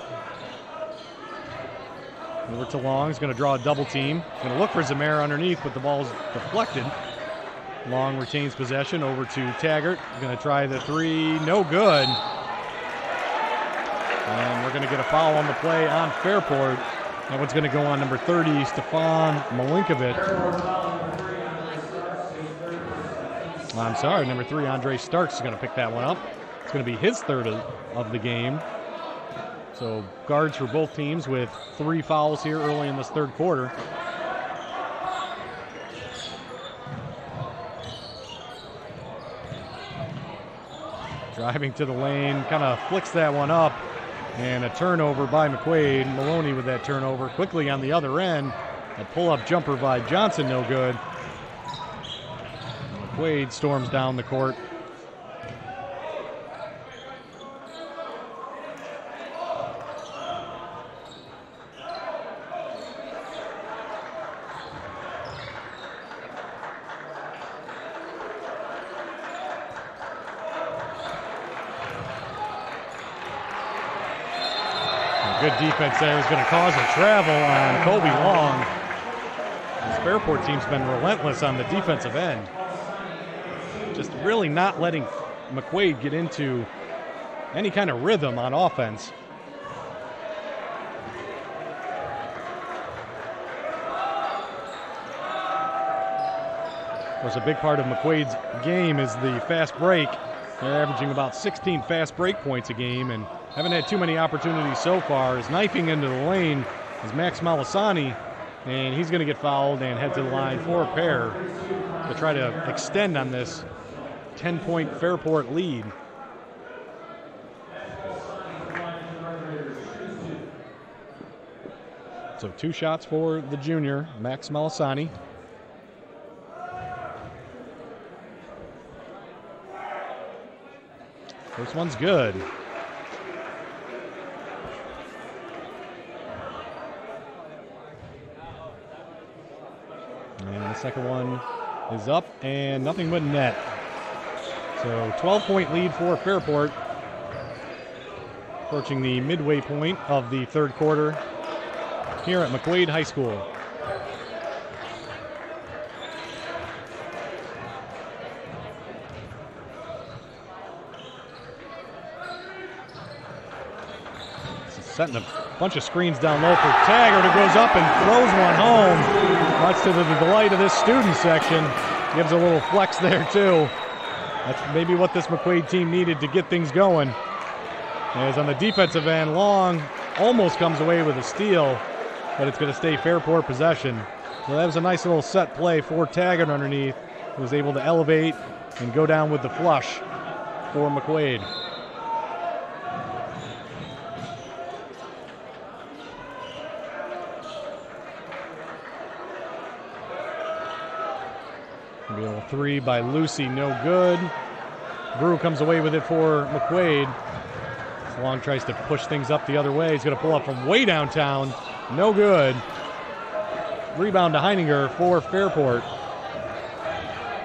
over to Long. He's going to draw a double team. Going to look for Zamora underneath, but the ball's deflected. Long retains possession over to Taggart. Going to try the three. No good. And we're going to get a foul on the play on Fairport. That one's going to go on number 30, Stefan Malinkovic. I'm sorry, number 3, Andre Starks is going to pick that one up. It's going to be his third of the game. So guards for both teams with 3 fouls here early in this third quarter. Driving to the lane, kind of flicks that one up, and a turnover by McQuaid. Maloney with that turnover. Quickly on the other end, a pull-up jumper by Johnson, no good. McQuaid storms down the court. Good defense there is going to cause a travel on Kobe Long. This Fairport team's been relentless on the defensive end. Just really not letting McQuaid get into any kind of rhythm on offense. Of course, a big part of McQuaid's game is the fast break. They're averaging about 16 fast break points a game and haven't had too many opportunities so far. Is knifing into the lane is Max Malasani, and he's going to get fouled and head to the line for a pair to try to extend on this 10-point Fairport lead. So 2 shots for the junior, Max Malasani. First one's good. And the second one is up and nothing but net. So 12-point lead for Fairport. Approaching the midway point of the third quarter here at McQuaid High School. Setting a bunch of screens down low for Taggart, who goes up and throws one home. Much to the delight of this student section. Gives a little flex there too. That's maybe what this McQuaid team needed to get things going. As on the defensive end, Long almost comes away with a steal, but it's going to stay Fairport possession. So that was a nice little set play for Taggart underneath. He was able to elevate and go down with the flush for McQuaid. Real 3 by Lucy, no good. Brew comes away with it for McQuaid. Long tries to push things up the other way. He's going to pull up from way downtown. No good. Rebound to Heininger for Fairport.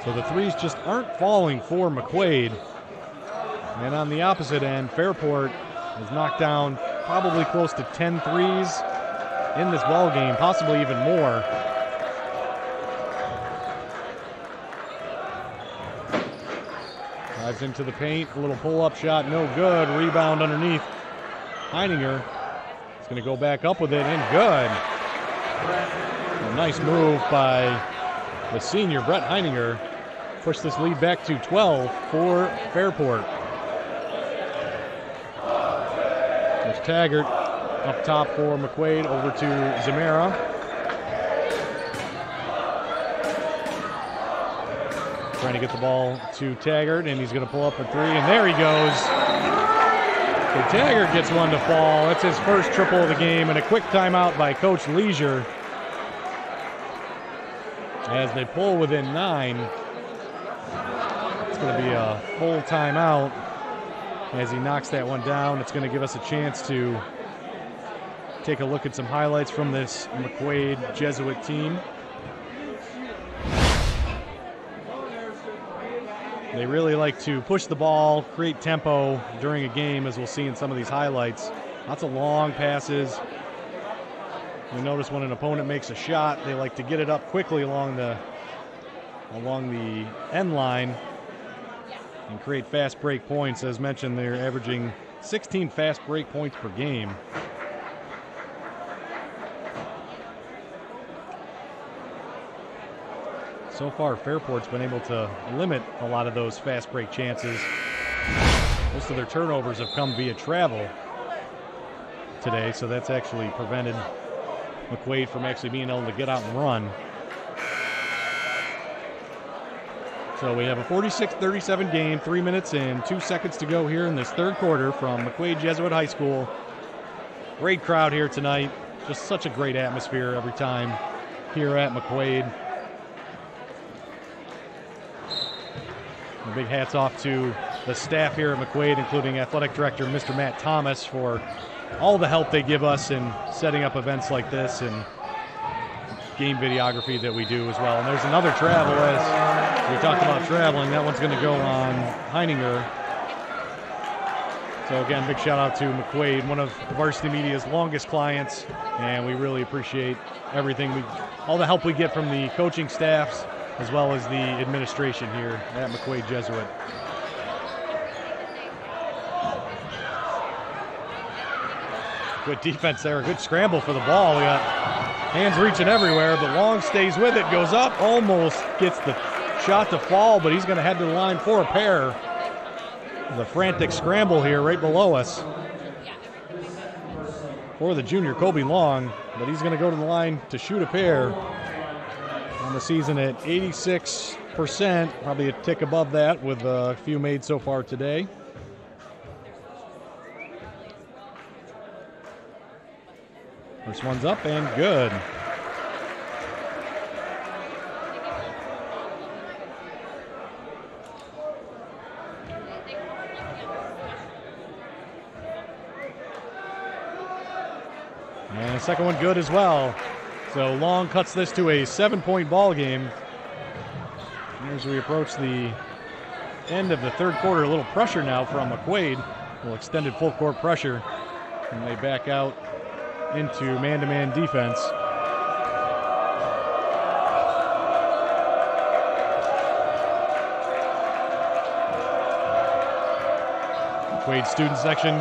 So the threes just aren't falling for McQuaid. And on the opposite end, Fairport has knocked down probably close to 10 threes in this ball game, possibly even more. Drives into the paint, a little pull-up shot, no good. Rebound underneath. Heininger is going to go back up with it, and good. A nice move by the senior, Brett Heininger. Push this lead back to 12 for Fairport. There's Taggart up top for McQuaid, over to Zamora. Trying to get the ball to Taggart, and he's going to pull up a three, and there he goes. So Taggart gets one to fall. That's his first triple of the game, and a quick timeout by Coach Leisure. As they pull within 9, it's going to be a full timeout. As he knocks that one down, it's going to give us a chance to take a look at some highlights from this McQuaid Jesuit team. They really like to push the ball, create tempo during a game, as we'll see in some of these highlights. Lots of long passes. You notice when an opponent makes a shot, they like to get it up quickly along the end line and create fast break points. As mentioned, they're averaging 16 fast break points per game. So far, Fairport's been able to limit a lot of those fast break chances. Most of their turnovers have come via travel today, so that's actually prevented McQuaid from actually being able to get out and run. So we have a 46-37 game, 3 minutes and 2 seconds to go here in this third quarter from McQuaid Jesuit High School. Great crowd here tonight. Just such a great atmosphere every time here at McQuaid. And big hats off to the staff here at McQuaid, including Athletic Director Mr. Matt Thomas, for all the help they give us in setting up events like this and game videography that we do as well. And there's another travel, as we talked about traveling. That one's going to go on Heininger. So again, big shout out to McQuaid, one of the Varsity Media's longest clients, and we really appreciate everything, all the help we get from the coaching staffs as well as the administration here at McQuaid Jesuit. Good defense there, a good scramble for the ball. We got hands reaching everywhere, but Long stays with it, goes up, almost gets the shot to fall, but he's going to head to the line for a pair. The frantic scramble here right below us for the junior Kobe Long, but he's going to go to the line to shoot a pair. On the season at 86%, probably a tick above that with a few made so far today. First one's up and good. And the second one good as well. So Long cuts this to a 7-point ball game. As we approach the end of the third quarter, a little pressure now from McQuaid. A little extended full court pressure. And they back out into man-to-man defense. McQuaid student section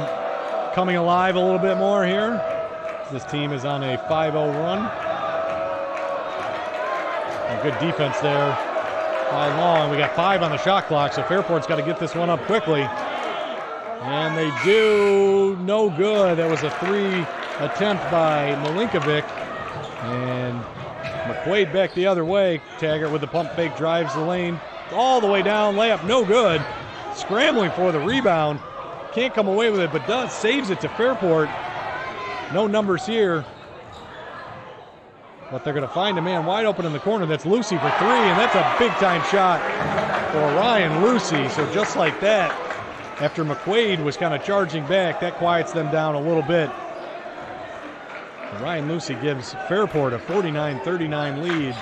coming alive a little bit more here. This team is on a 5-0 run. And good defense there by Long. We got 5 on the shot clock, so Fairport's got to get this one up quickly. And they do. No good. That was a 3 attempt by Milinkovic. And McQuaid back the other way. Taggart with the pump fake drives the lane all the way down. Layup no good. Scrambling for the rebound. Can't come away with it, but does. Saves it to Fairport. No numbers here. But they're going to find a man wide open in the corner. That's Lucy for 3, and that's a big-time shot for Ryan Lucy. So just like that, after McQuaid was kind of charging back, that quiets them down a little bit. Ryan Lucy gives Fairport a 49-39 lead.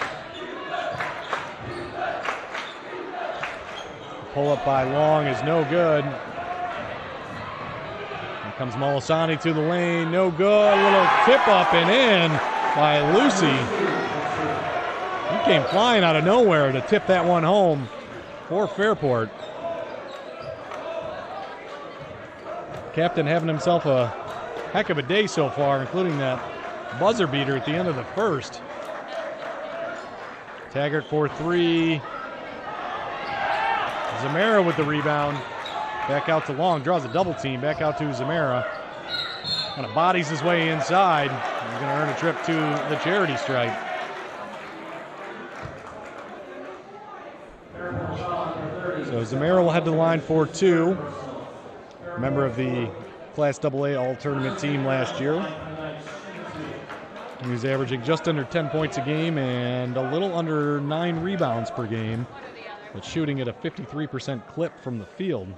Pull up by Long is no good. Here comes Molisani to the lane, no good. Little tip up and in by Lucy. He came flying out of nowhere to tip that one home for Fairport. Captain having himself a heck of a day so far, including that buzzer beater at the end of the first. Taggart for three. Zamara with the rebound. Back out to Long, draws a double team. Back out to Zamara. Kind of bodies his way inside. He's going to earn a trip to the charity stripe. So Zamara will head to the line for two. Member of the Class AA All-Tournament team last year. He was averaging just under 10 points a game and a little under 9 rebounds per game, but shooting at a 53% clip from the field.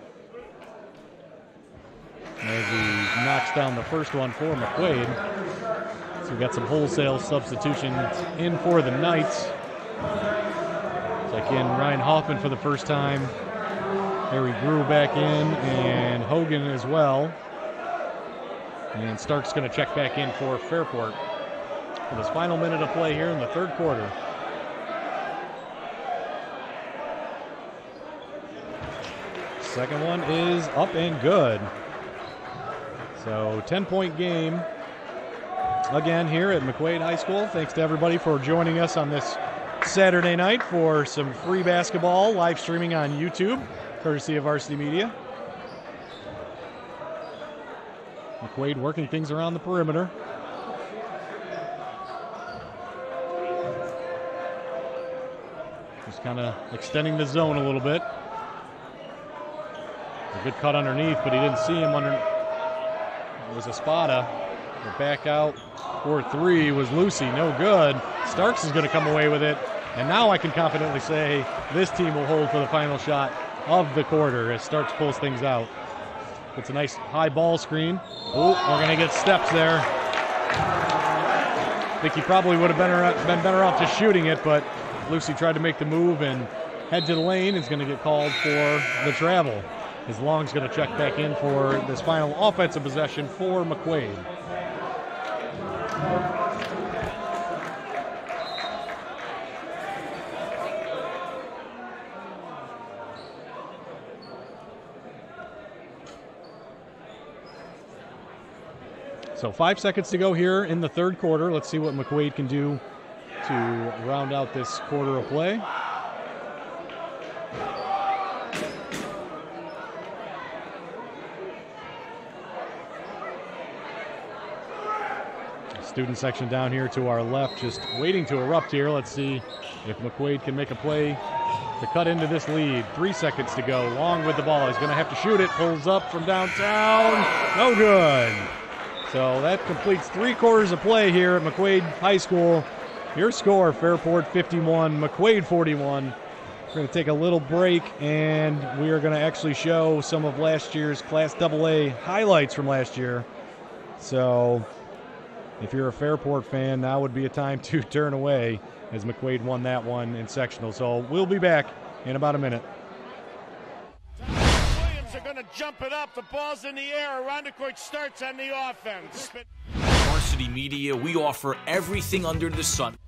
As he knocks down the first one for McQuaid. So we got some wholesale substitutions in for the Knights. Check in Ryan Hoffman for the first time. Harry Grew back in, and Hogan as well. And Stark's going to check back in for Fairport for this final minute of play here in the third quarter. Second one is up and good. So 10-point game again here at McQuaid High School. Thanks to everybody for joining us on this Saturday night for some free basketball live streaming on YouTube, courtesy of Varsity Media. McQuaid working things around the perimeter. Just kind of extending the zone a little bit. A good cut underneath, but he didn't see him under. It was Espada. But back out for three was Lucy, no good. Starks is going to come away with it. And now I can confidently say this team will hold for the final shot of the quarter as Starks pulls things out. It's a nice high ball screen. Oh, we're going to get steps there. I think he probably would have been better off just shooting it, but Lucy tried to make the move and head to the lane. Is going to get called for the travel. His Long's going to check back in for this final offensive possession for McQuaid. So 5 seconds to go here in the third quarter. Let's see what McQuaid can do to round out this quarter of play. Student section down here to our left, just waiting to erupt here. Let's see if McQuaid can make a play to cut into this lead. 3 seconds to go. Long with the ball. He's going to have to shoot it. Pulls up from downtown. No good. So that completes 3 quarters of play here at McQuaid High School. Your score, Fairport 51, McQuaid 41. We're going to take a little break, and we are going to actually show some of last year's Class AA highlights from last year. So if you're a Fairport fan, now would be a time to turn away as McQuaid won that one in sectional. So we'll be back in about a minute. Are going to jump it up. The ball's in the air. Arondacourt starts on the offense. Varsity Media, we offer everything under the sun.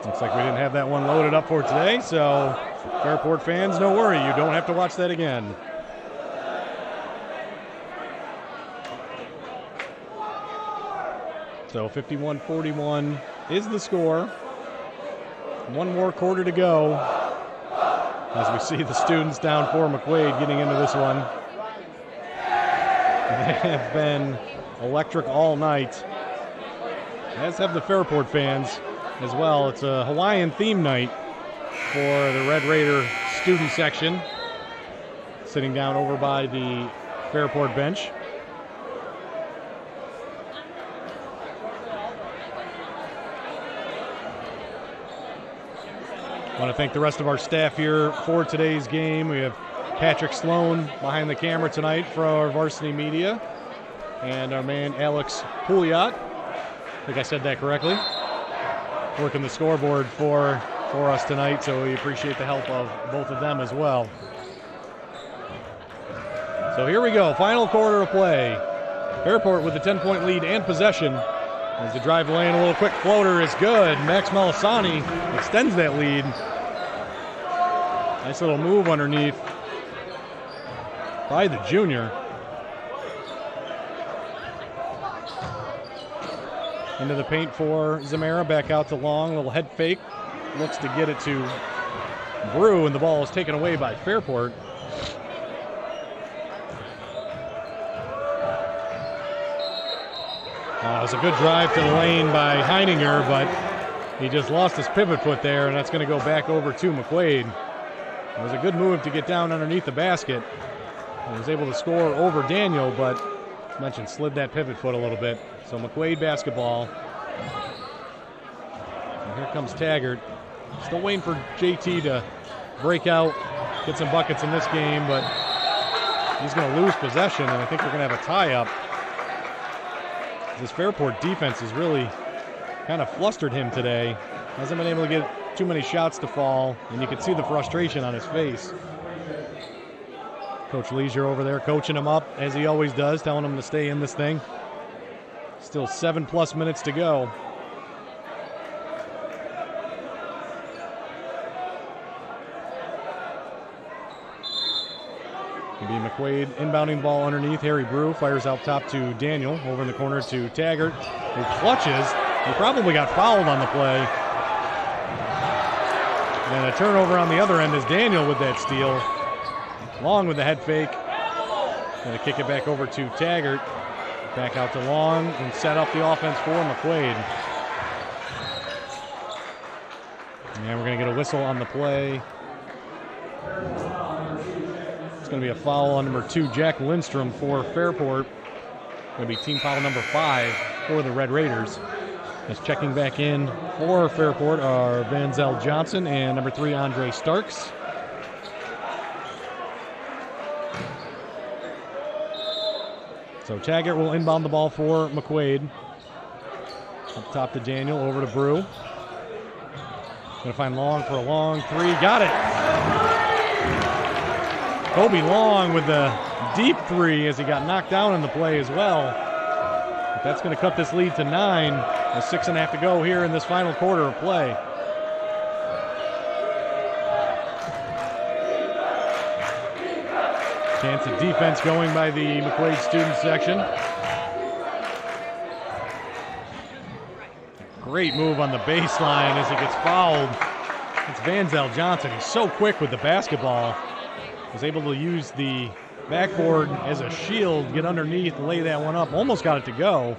Looks like we didn't have that one loaded up for today, so Fairport fans, no worry. You don't have to watch that again. So 51-41 is the score. One more quarter to go as we see the students down for McQuaid getting into this one. They have been electric all night, as have the Fairport fans as well. It's a Hawaiian theme night for the Red Raider student section, sitting down over by the Fairport bench. I want to thank the rest of our staff here for today's game. We have Patrick Sloan behind the camera tonight for our varsity media, and our man Alex Pouliot. I think I said that correctly. Working the scoreboard for us tonight, so we appreciate the help of both of them as well. So here we go, final quarter of play. Fairport with a 10-point lead and possession. As the drive lane, a little quick floater is good. Max Malasani extends that lead. Nice little move underneath by the junior. Into the paint for Zamara, back out to Long, little head fake. Looks to get it to Brew, and the ball is taken away by Fairport. It was a good drive to the lane by Heininger, but he just lost his pivot foot there, and that's going to go back over to McQuaid. It was a good move to get down underneath the basket. He was able to score over Daniel, but as mentioned, slid that pivot foot a little bit. So McQuaid basketball. And here comes Taggart. Still waiting for JT to break out, get some buckets in this game, but he's going to lose possession, and I think we're going to have a tie-up. This Fairport defense has really kind of flustered him today. Hasn't been able to get too many shots to fall, and you can see the frustration on his face. Coach Leisure over there coaching him up, as he always does, telling him to stay in this thing. Still 7+ minutes to go. Maybe McQuaid inbounding ball underneath. Harry Brew fires out top to Daniel. Over in the corner to Taggart, who clutches. He probably got fouled on the play. And a turnover on the other end is Daniel with that steal. Long with the head fake. Going to kick it back over to Taggart. Back out to Long and set up the offense for McQuaid. And we're going to get a whistle on the play. It's going to be a foul on number 2, Jack Lindstrom for Fairport. Going to be team foul number 5 for the Red Raiders. As checking back in for Fairport are Van Zell Johnson and number 3, Andre Starks. So Taggart will inbound the ball for McQuaid. Up top to Daniel, over to Brew. Going to find Long for a long 3. Got it! Kobe Long with the deep 3 as he got knocked down in the play as well. But that's going to cut this lead to 9. With 6.5 to go here in this final quarter of play. Chance of defense going by the McQuaid student section. Great move on the baseline as he gets fouled. It's Van Zell Johnson. He's so quick with the basketball. Was able to use the backboard as a shield, get underneath, lay that one up. Almost got it to go,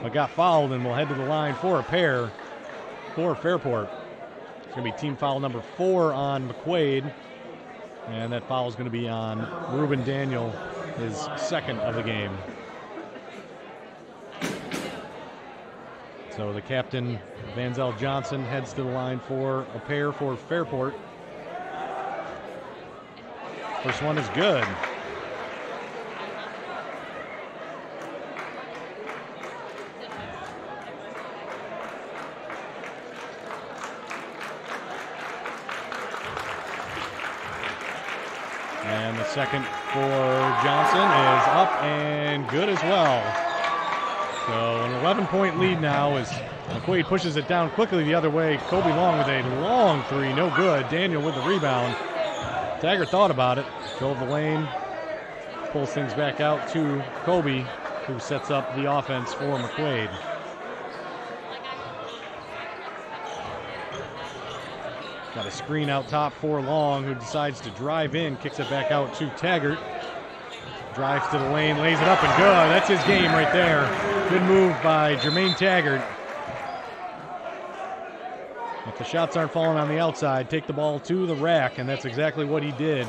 but got fouled, and will head to the line for a pair for Fairport. It's going to be team foul number 4 on McQuaid, and that foul is going to be on Ruben Daniel, his second of the game. So the captain, Van Zell Johnson, heads to the line for a pair for Fairport. First one is good. And the second for Johnson is up and good as well. So an 11-point lead now as McQuaid pushes it down quickly the other way. Kobe Long with a long 3, no good. Daniel with the rebound. Taggart thought about it, drove the lane, pulls things back out to Kobe, who sets up the offense for McQuaid. Got a screen out top for Long, who decides to drive in, kicks it back out to Taggart. Drives to the lane, lays it up and good. That's his game right there. Good move by Jermaine Taggart. If the shots aren't falling on the outside, take the ball to the rack, and that's exactly what he did.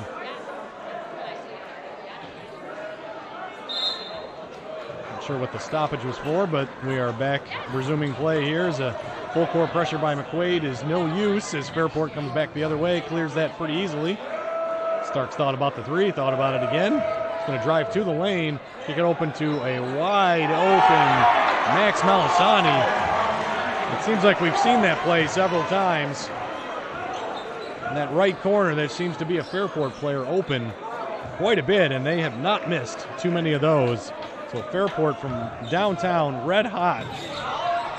sure what the stoppage was for, but we are back resuming play here as a full court pressure by McQuaid is no use as Fairport comes back the other way, clears that pretty easily. Starks thought about the three, thought about it again. He's going to drive to the lane, kick it open to a wide open Max Malasani. It seems like we've seen that play several times. In that right corner, there seems to be a Fairport player open quite a bit, and they have not missed too many of those. So Fairport from downtown, red hot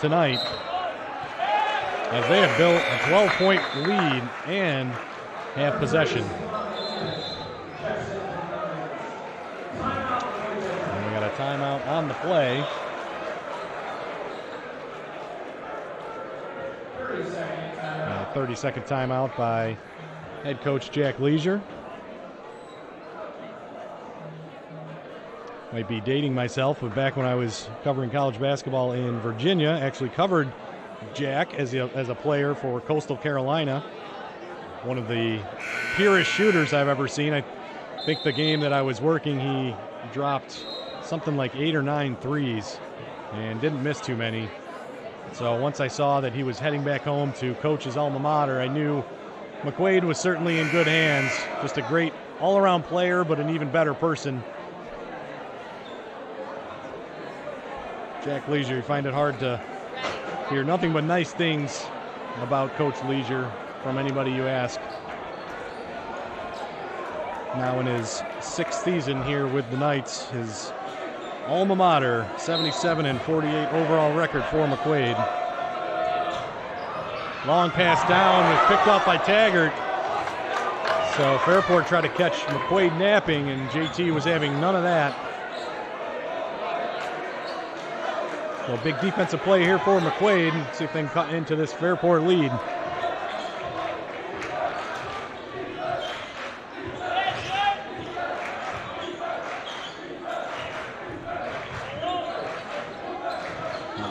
tonight, as they have built a 12-point lead and have possession. And we got a timeout on the play. 30-second timeout by head coach Jack Leisure. Might be dating myself, but back when I was covering college basketball in Virginia, actually covered Jack as a player for Coastal Carolina. One of the purest shooters I've ever seen. I think the game that I was working, he dropped something like 8 or 9 threes and didn't miss too many. So once I saw that he was heading back home to coach his alma mater, I knew McQuaid was certainly in good hands. Just a great all-around player, but an even better person. Jack Leisure, you find it hard to hear nothing but nice things about Coach Leisure from anybody you ask. Now in his 6th season here with the Knights, his alma mater, 77-48 overall record for McQuaid. Long pass down was picked off by Taggart. So Fairport tried to catch McQuaid napping, and JT was having none of that. So big defensive play here for McQuaid. See if they can cut into this Fairport lead.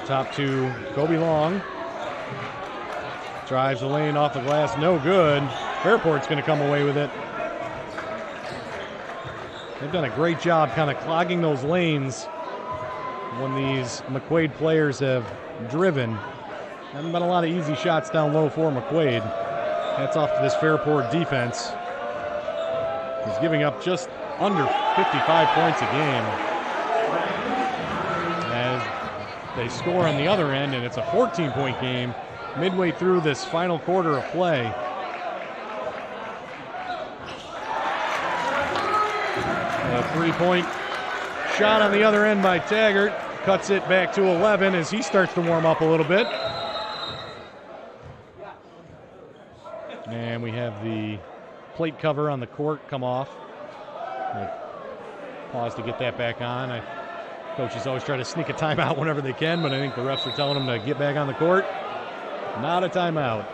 Top to Kobe Long. Drives the lane off the glass, no good. Fairport's going to come away with it. They've done a great job kind of clogging those lanes when these McQuaid players have driven. Haven't been a lot of easy shots down low for McQuaid. Hats off to this Fairport defense. He's giving up just under 55 points a game. They score on the other end, and it's a 14-point game midway through this final quarter of play. A 3-point shot on the other end by Taggart. Cuts it back to 11 as he starts to warm up a little bit. And we have the plate cover on the court come off. Pause to get that back on. Coaches always try to sneak a timeout whenever they can, but I think the refs are telling them to get back on the court. Not a timeout.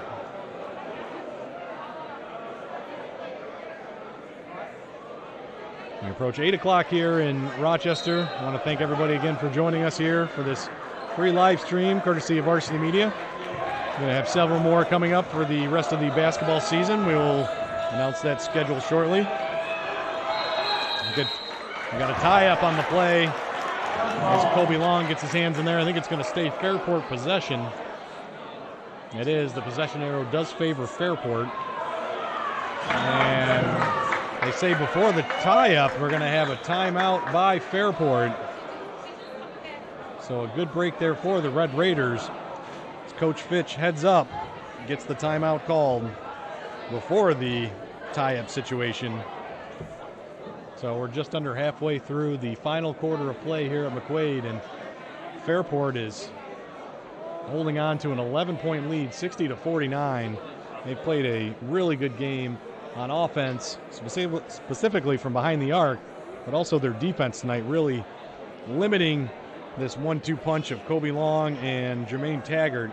We approach 8 o'clock here in Rochester. I want to thank everybody again for joining us here for this free live stream, courtesy of Varsity Media. We're going to have several more coming up for the rest of the basketball season. We will announce that schedule shortly. Good. We got a tie-up on the play. As Kobe Long gets his hands in there, I think it's going to stay Fairport possession. It is. The possession arrow does favor Fairport. And they say before the tie-up, we're going to have a timeout by Fairport. So a good break there for the Red Raiders. As Coach Fitch heads up, gets the timeout called before the tie-up situation. So we're just under halfway through the final quarter of play here at McQuaid, and Fairport is holding on to an 11-point lead, 60-49. They've played a really good game on offense, specifically from behind the arc, but also their defense tonight really limiting this 1-2 punch of Kobe Long and Jermaine Taggart.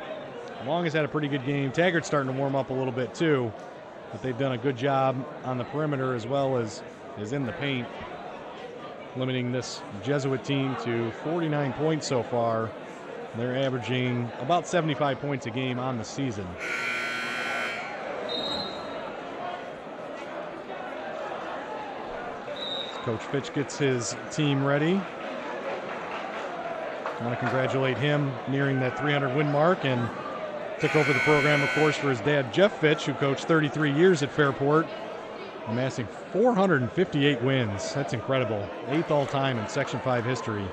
Long has had a pretty good game. Taggart's starting to warm up a little bit too, but they've done a good job on the perimeter as well as in the paint, limiting this Jesuit team to 49 points so far. They're averaging about 75 points a game on the season. Coach Fitch gets his team ready. I want to congratulate him nearing that 300 win mark, and took over the program, of course, for his dad, Jeff Fitch, who coached 33 years at Fairport, amassing 458 wins. That's incredible. 8th all-time in Section 5 history.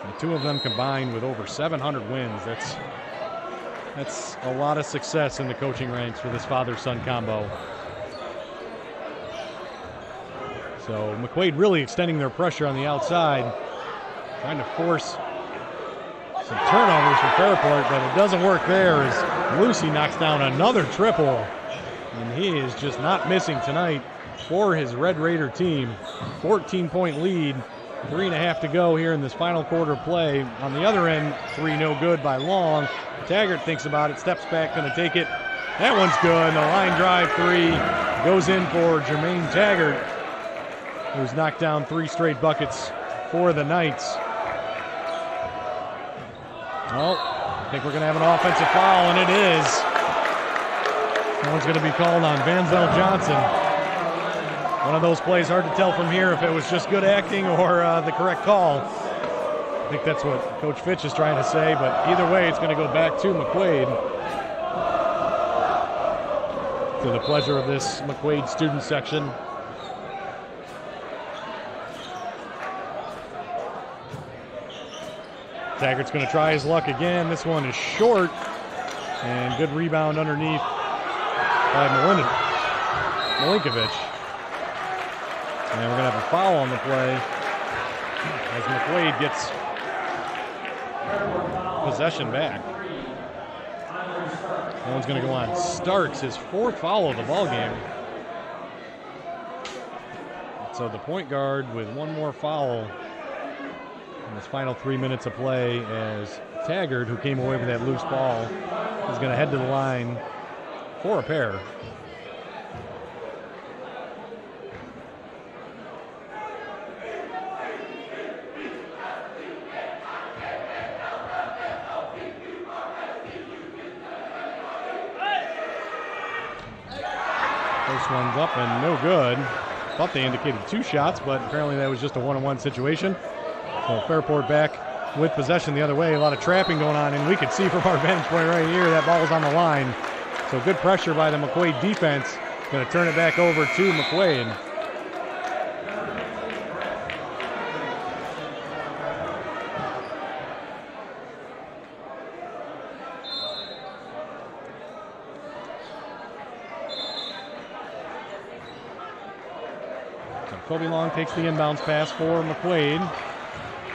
The two of them combined with over 700 wins. That's a lot of success in the coaching ranks for this father-son combo. So McQuaid really extending their pressure on the outside, trying to force some turnovers for Fairport, but it doesn't work there as Lucy knocks down another triple. And he is just not missing tonight for his Red Raider team. 14-point lead, 3.5 to go here in this final quarter play. On the other end, 3 no good by Long. Taggart thinks about it, steps back, gonna take it. That one's good. The line drive 3 goes in for Jermaine Taggart, who's knocked down 3 straight buckets for the Knights. Well, I think we're going to have an offensive foul, and it is. That one's going to be called on Vanzel Johnson. One of those plays, hard to tell from here if it was just good acting or the correct call. I think that's what Coach Fitch is trying to say, but either way, it's going to go back to McQuaid. To the pleasure of this McQuaid student section. Taggart's going to try his luck again. This one is short, and good rebound underneath by Milinkovic. And we're going to have a foul on the play as McQuaid gets possession back. That one's going to go on Starks, his 4th foul of the ball game. So the point guard with 1 more foul in this final 3 minutes of play, as Taggart, who came away with that loose ball, is going to head to the line for a pair. First one's up and no good. Thought they indicated 2 shots, but apparently that was just a 1-on-1 situation. So Fairport back with possession the other way. A lot of trapping going on, and we could see from our vantage point right here that ball is on the line. So good pressure by the McQuaid defense. Going to turn it back over to McQuaid. So Kobe Long takes the inbounds pass for McQuaid.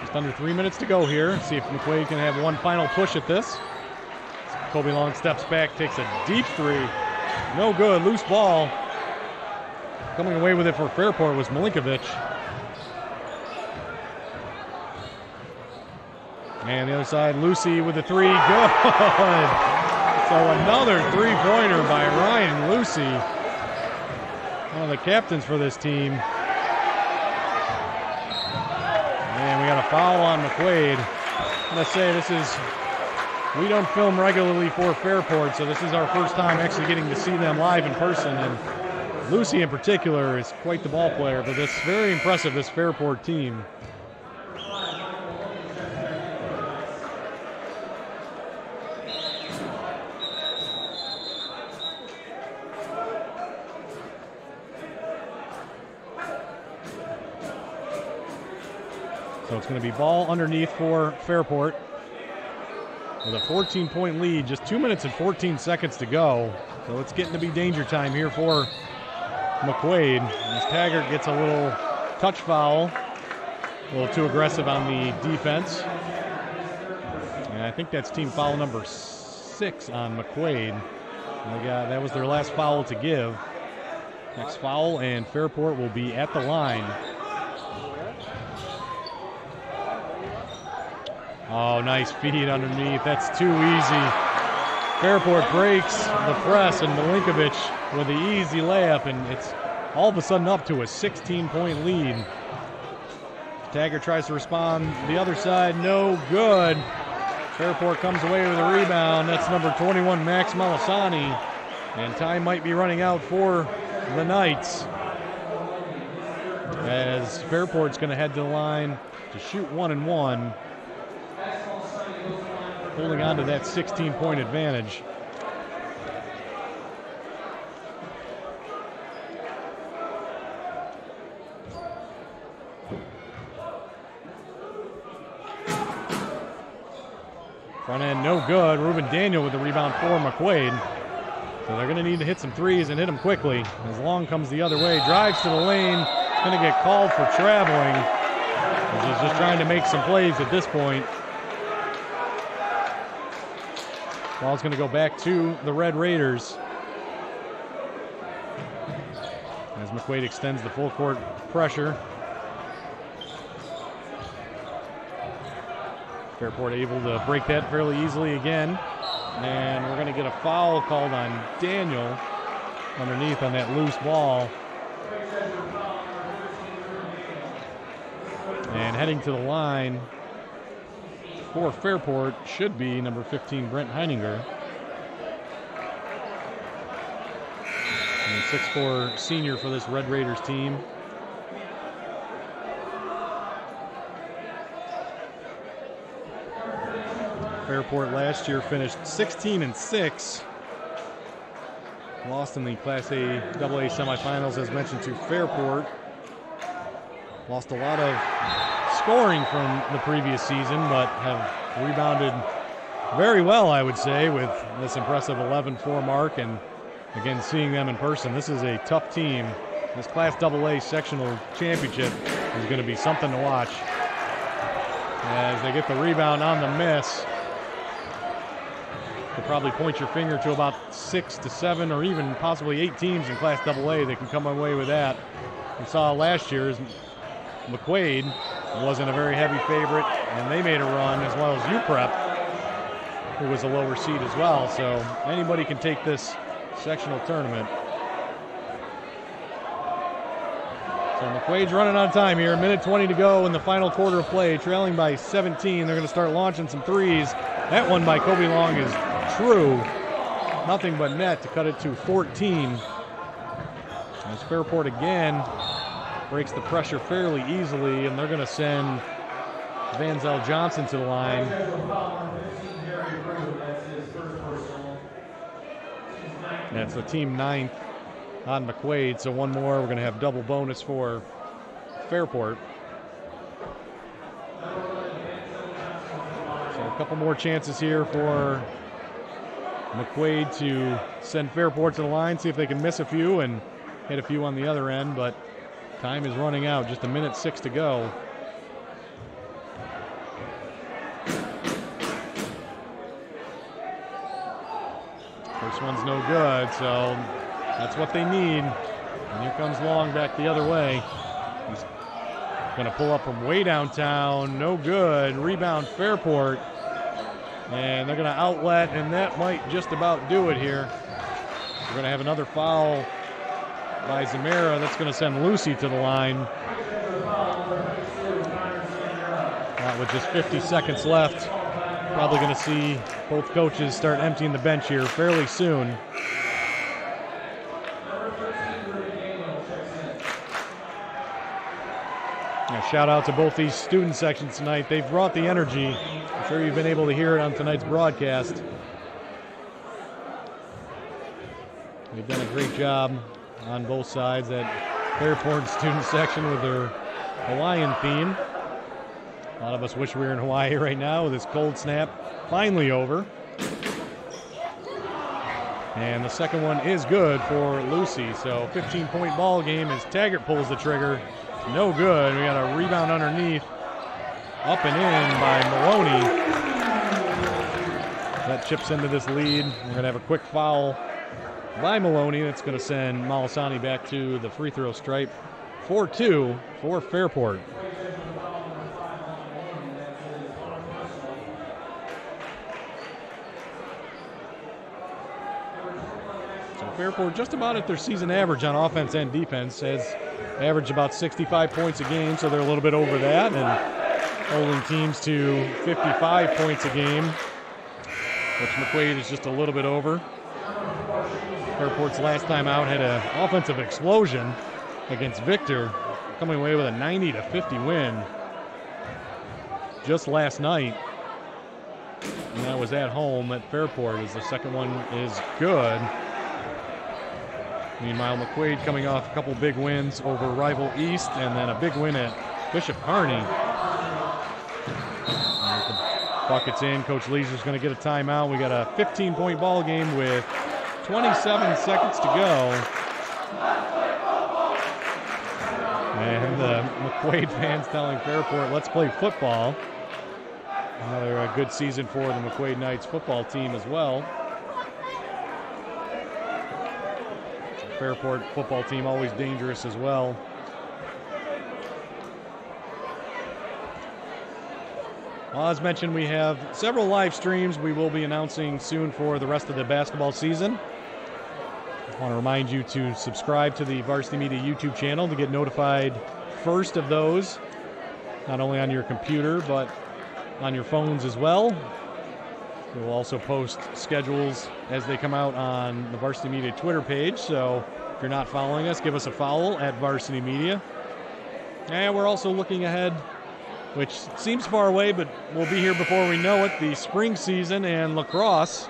Just under 3 minutes to go here. See if McQuaid can have one final push at this. Kobe Long steps back, takes a deep 3. No good, loose ball. Coming away with it for Fairport was Milinkovic. And the other side, Lucy with the 3, good. So another 3-pointer by Ryan Lucy, one of the captains for this team. And we got a foul on McQuaid. I'm going to say we don't film regularly for Fairport, so this is our first time actually getting to see them live in person. And Lucy in particular is quite the ball player, but this very impressive, this Fairport team. So it's going to be ball underneath for Fairport with a 14-point lead, just 2 minutes and 14 seconds to go. So it's getting to be danger time here for McQuaid. As Taggart gets a little touch foul, a little too aggressive on the defense. And I think that's team foul number 6 on McQuaid. That was their last foul to give. Next foul, and Fairport will be at the line. Oh, nice feed underneath. That's too easy. Fairport breaks the press, and Milinkovic with the easy layup, and it's all of a sudden up to a 16-point lead. Taggart tries to respond the other side, no good. Fairport comes away with a rebound. That's number 21, Max Malasani, and time might be running out for the Knights. as Fairport's going to head to the line to shoot 1-1, holding on to that 16-point advantage. Front end no good. Ruben Daniel with the rebound for McQuaid. So they're going to need to hit some threes and hit them quickly. As Long comes the other way, drives to the lane. It's going to get called for traveling. He's just trying to make some plays at this point. Ball's going to go back to the Red Raiders as McQuaid extends the full court pressure. Fairport able to break that fairly easily again. And we're going to get a foul called on Daniel underneath on that loose ball. And heading to the line for Fairport should be number 15, Brent Heininger. And 6'4" senior for this Red Raiders team. Fairport last year finished 16-6. Lost in the Class A AA semifinals, as mentioned, to Fairport. Lost a lot of scoring from the previous season, but have rebounded very well, I would say, with this impressive 11-4 mark. And again, seeing them in person, this is a tough team. This Class AA sectional championship is going to be something to watch as they get the rebound on the miss. Could probably point your finger to about 6 to 7 or even possibly 8 teams in Class AA that can come away with that. We saw last year's McQuaid wasn't a very heavy favorite, and they made a run, as well as UPrep, who was a lower seed as well. So anybody can take this sectional tournament. So McQuaid's running on time here. 1:20 to go in the final quarter of play, trailing by 17. They're going to start launching some threes. That one by Kobe Long is true. Nothing but net to cut it to 14. As Fairport again breaks the pressure fairly easily, and they're going to send Vanzel Johnson to the line. That's the team 9th on McQuaid, so one more. We're going to have double bonus for Fairport. So a couple more chances here for McQuaid to send Fairport to the line, see if they can miss a few and hit a few on the other end, but time is running out. Just 1:06 to go. First one's no good, so that's what they need. And here comes Long back the other way. He's going to pull up from way downtown. No good. Rebound Fairport. And they're going to outlet, and that might just about do it here. We're going to have another foul by Zamora. That's going to send Lucy to the line. With just 50 seconds left, probably going to see both coaches start emptying the bench here fairly soon. Shout out to both these student sections tonight. They've brought the energy. I'm sure you've been able to hear it on tonight's broadcast. They've done a great job on both sides. That Fairport student section with their Hawaiian theme. A lot of us wish we were in Hawaii right now with this cold snap finally over. And the second one is good for Lucy. So 15-point ball game as Taggart pulls the trigger. No good. We got a rebound underneath. Up and in by Maloney. That chips into this lead. We're going to have a quick foul by Maloney. That's going to send Malasani back to the free throw stripe. 4-2 for Fairport. So Fairport just about at their season average on offense and defense. Has averaged about 65 points a game, so they're a little bit over that, and holding teams to 55 points a game, which McQuaid is just a little bit over. Fairport's last time out had an offensive explosion against Victor a coming away with a 90-50 win just last night. And that was at home at Fairport, as the second one is good. Meanwhile, McQuaid coming off a couple big wins over rival East and then a big win at Bishop Kearney. With the buckets in, Coach Leisure's going to get a timeout. We got a 15-point ball game with 27 seconds to go. And the McQuaid fans telling Fairport, let's play football. Another good season for the McQuaid Knights football team as well. Fairport football team always dangerous as well. Well, as mentioned, we have several live streams we will be announcing soon for the rest of the basketball season. I want to remind you to subscribe to the Varsity Media YouTube channel to get notified first of those, not only on your computer, but on your phones as well. We'll also post schedules as they come out on the Varsity Media Twitter page, so if you're not following us, give us a follow at Varsity Media. And we're also looking ahead, which seems far away, but we'll be here before we know it, the spring season and lacrosse.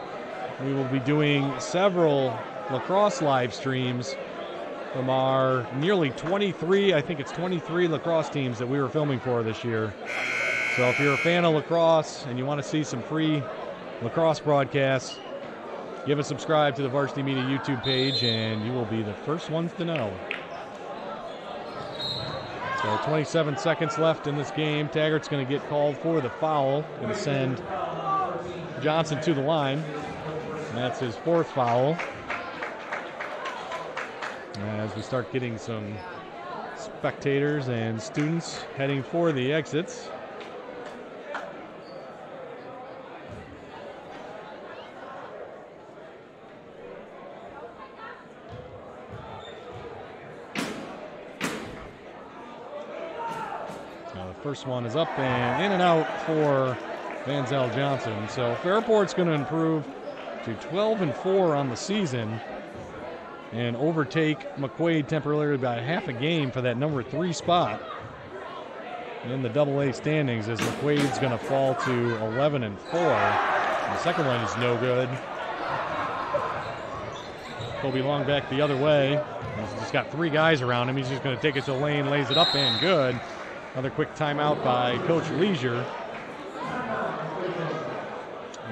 We will be doing several lacrosse live streams from our nearly 23, I think it's 23 lacrosse teams that we were filming for this year. So if you're a fan of lacrosse and you want to see some free lacrosse broadcasts, give a subscribe to the Varsity Media YouTube page and you will be the first ones to know. So 27 seconds left in this game. Taggart's going to get called for the foul. Going to send Johnson to the line. And that's his fourth foul. As we start getting some spectators and students heading for the exits. First one is up and in and out for Van Zel Johnson. So Fairport's going to improve to 12-4 on the season and overtake McQuaid temporarily by half a game for that number 3 spot in the AA standings, as McQuaid's going to fall to 11-4. The second one is no good. Kobe Long back the other way. He's just got 3 guys around him. He's just going to take it to the lane, lays it up and good. Another quick timeout by Coach Leisure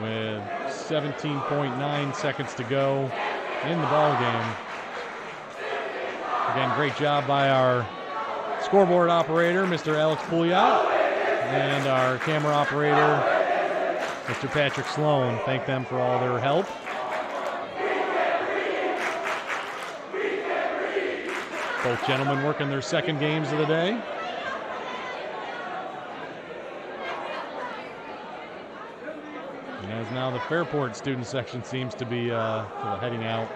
with 17.9 seconds to go in the ball game. Again, great job by our scoreboard operator, Mr. Alex Pouliot, and our camera operator, Mr. Patrick Sloan. Thank them for all their help. Both gentlemen working their second games of the day. As now the Fairport student section seems to be heading out.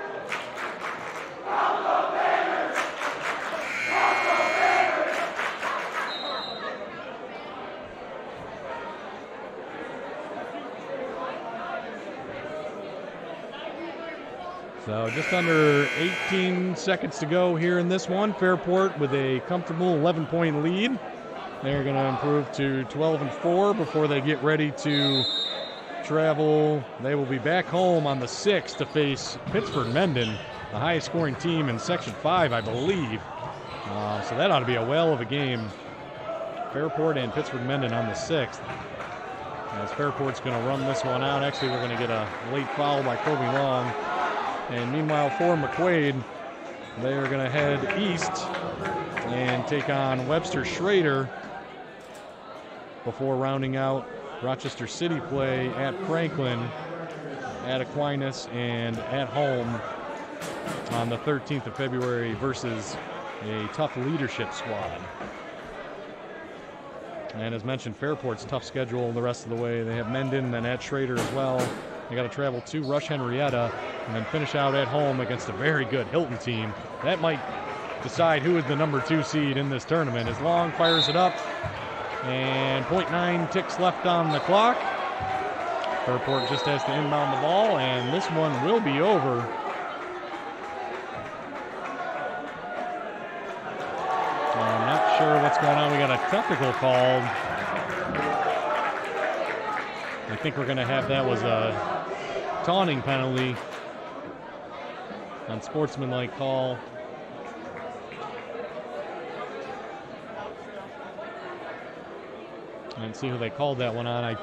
So just under 18 seconds to go here in this one. Fairport with a comfortable 11-point lead. They're going to improve to 12-4 before they get ready to travel. They will be back home on the 6th to face Pittsburgh Mendon, the highest scoring team in Section 5, I believe. So that ought to be a whale of a game. Fairport and Pittsburgh Mendon on the 6th. As Fairport's going to run this one out. Actually, we're going to get a late foul by Kobe Long. And meanwhile, for McQuaid, they are going to head east and take on Webster Schrader before rounding out Rochester City play at Franklin, at Aquinas, and at home on the 13th of February versus a tough leadership squad. And as mentioned, Fairport's tough schedule the rest of the way. They have Mendon and then at Schrader as well. They got to travel to Rush Henrietta and then finish out at home against a very good Hilton team. That might decide who is the number 2 seed in this tournament. As Long fires it up. And 0.9 ticks left on the clock. Fairport just has to inbound the ball, and this one will be over. I'm not sure what's going on. We got a technical called. I think we're going to have that was a taunting penalty on sportsmanlike call. I didn't see who they called that one on. I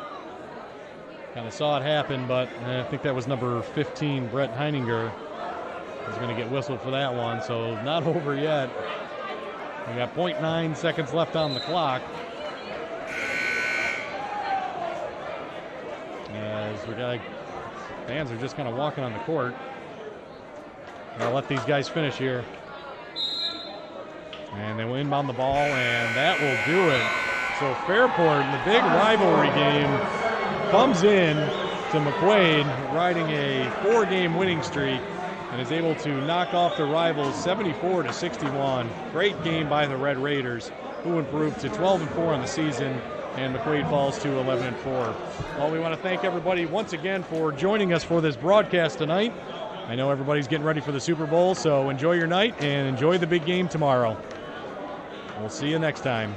kind of saw it happen, but I think that was number 15, Brett Heininger. He's going to get whistled for that one, so not over yet. We got 0.9 seconds left on the clock. As we got fans are just kind of walking on the court. I'll let these guys finish here. And they will inbound the ball, and that will do it. So Fairport, in the big rivalry game, comes in to McQuaid, riding a 4-game winning streak, and is able to knock off the rivals 74-61. Great game by the Red Raiders, who improved to 12-4 on the season, and McQuaid falls to 11-4. Well, we want to thank everybody once again for joining us for this broadcast tonight. I know everybody's getting ready for the Super Bowl, so enjoy your night and enjoy the big game tomorrow. We'll see you next time.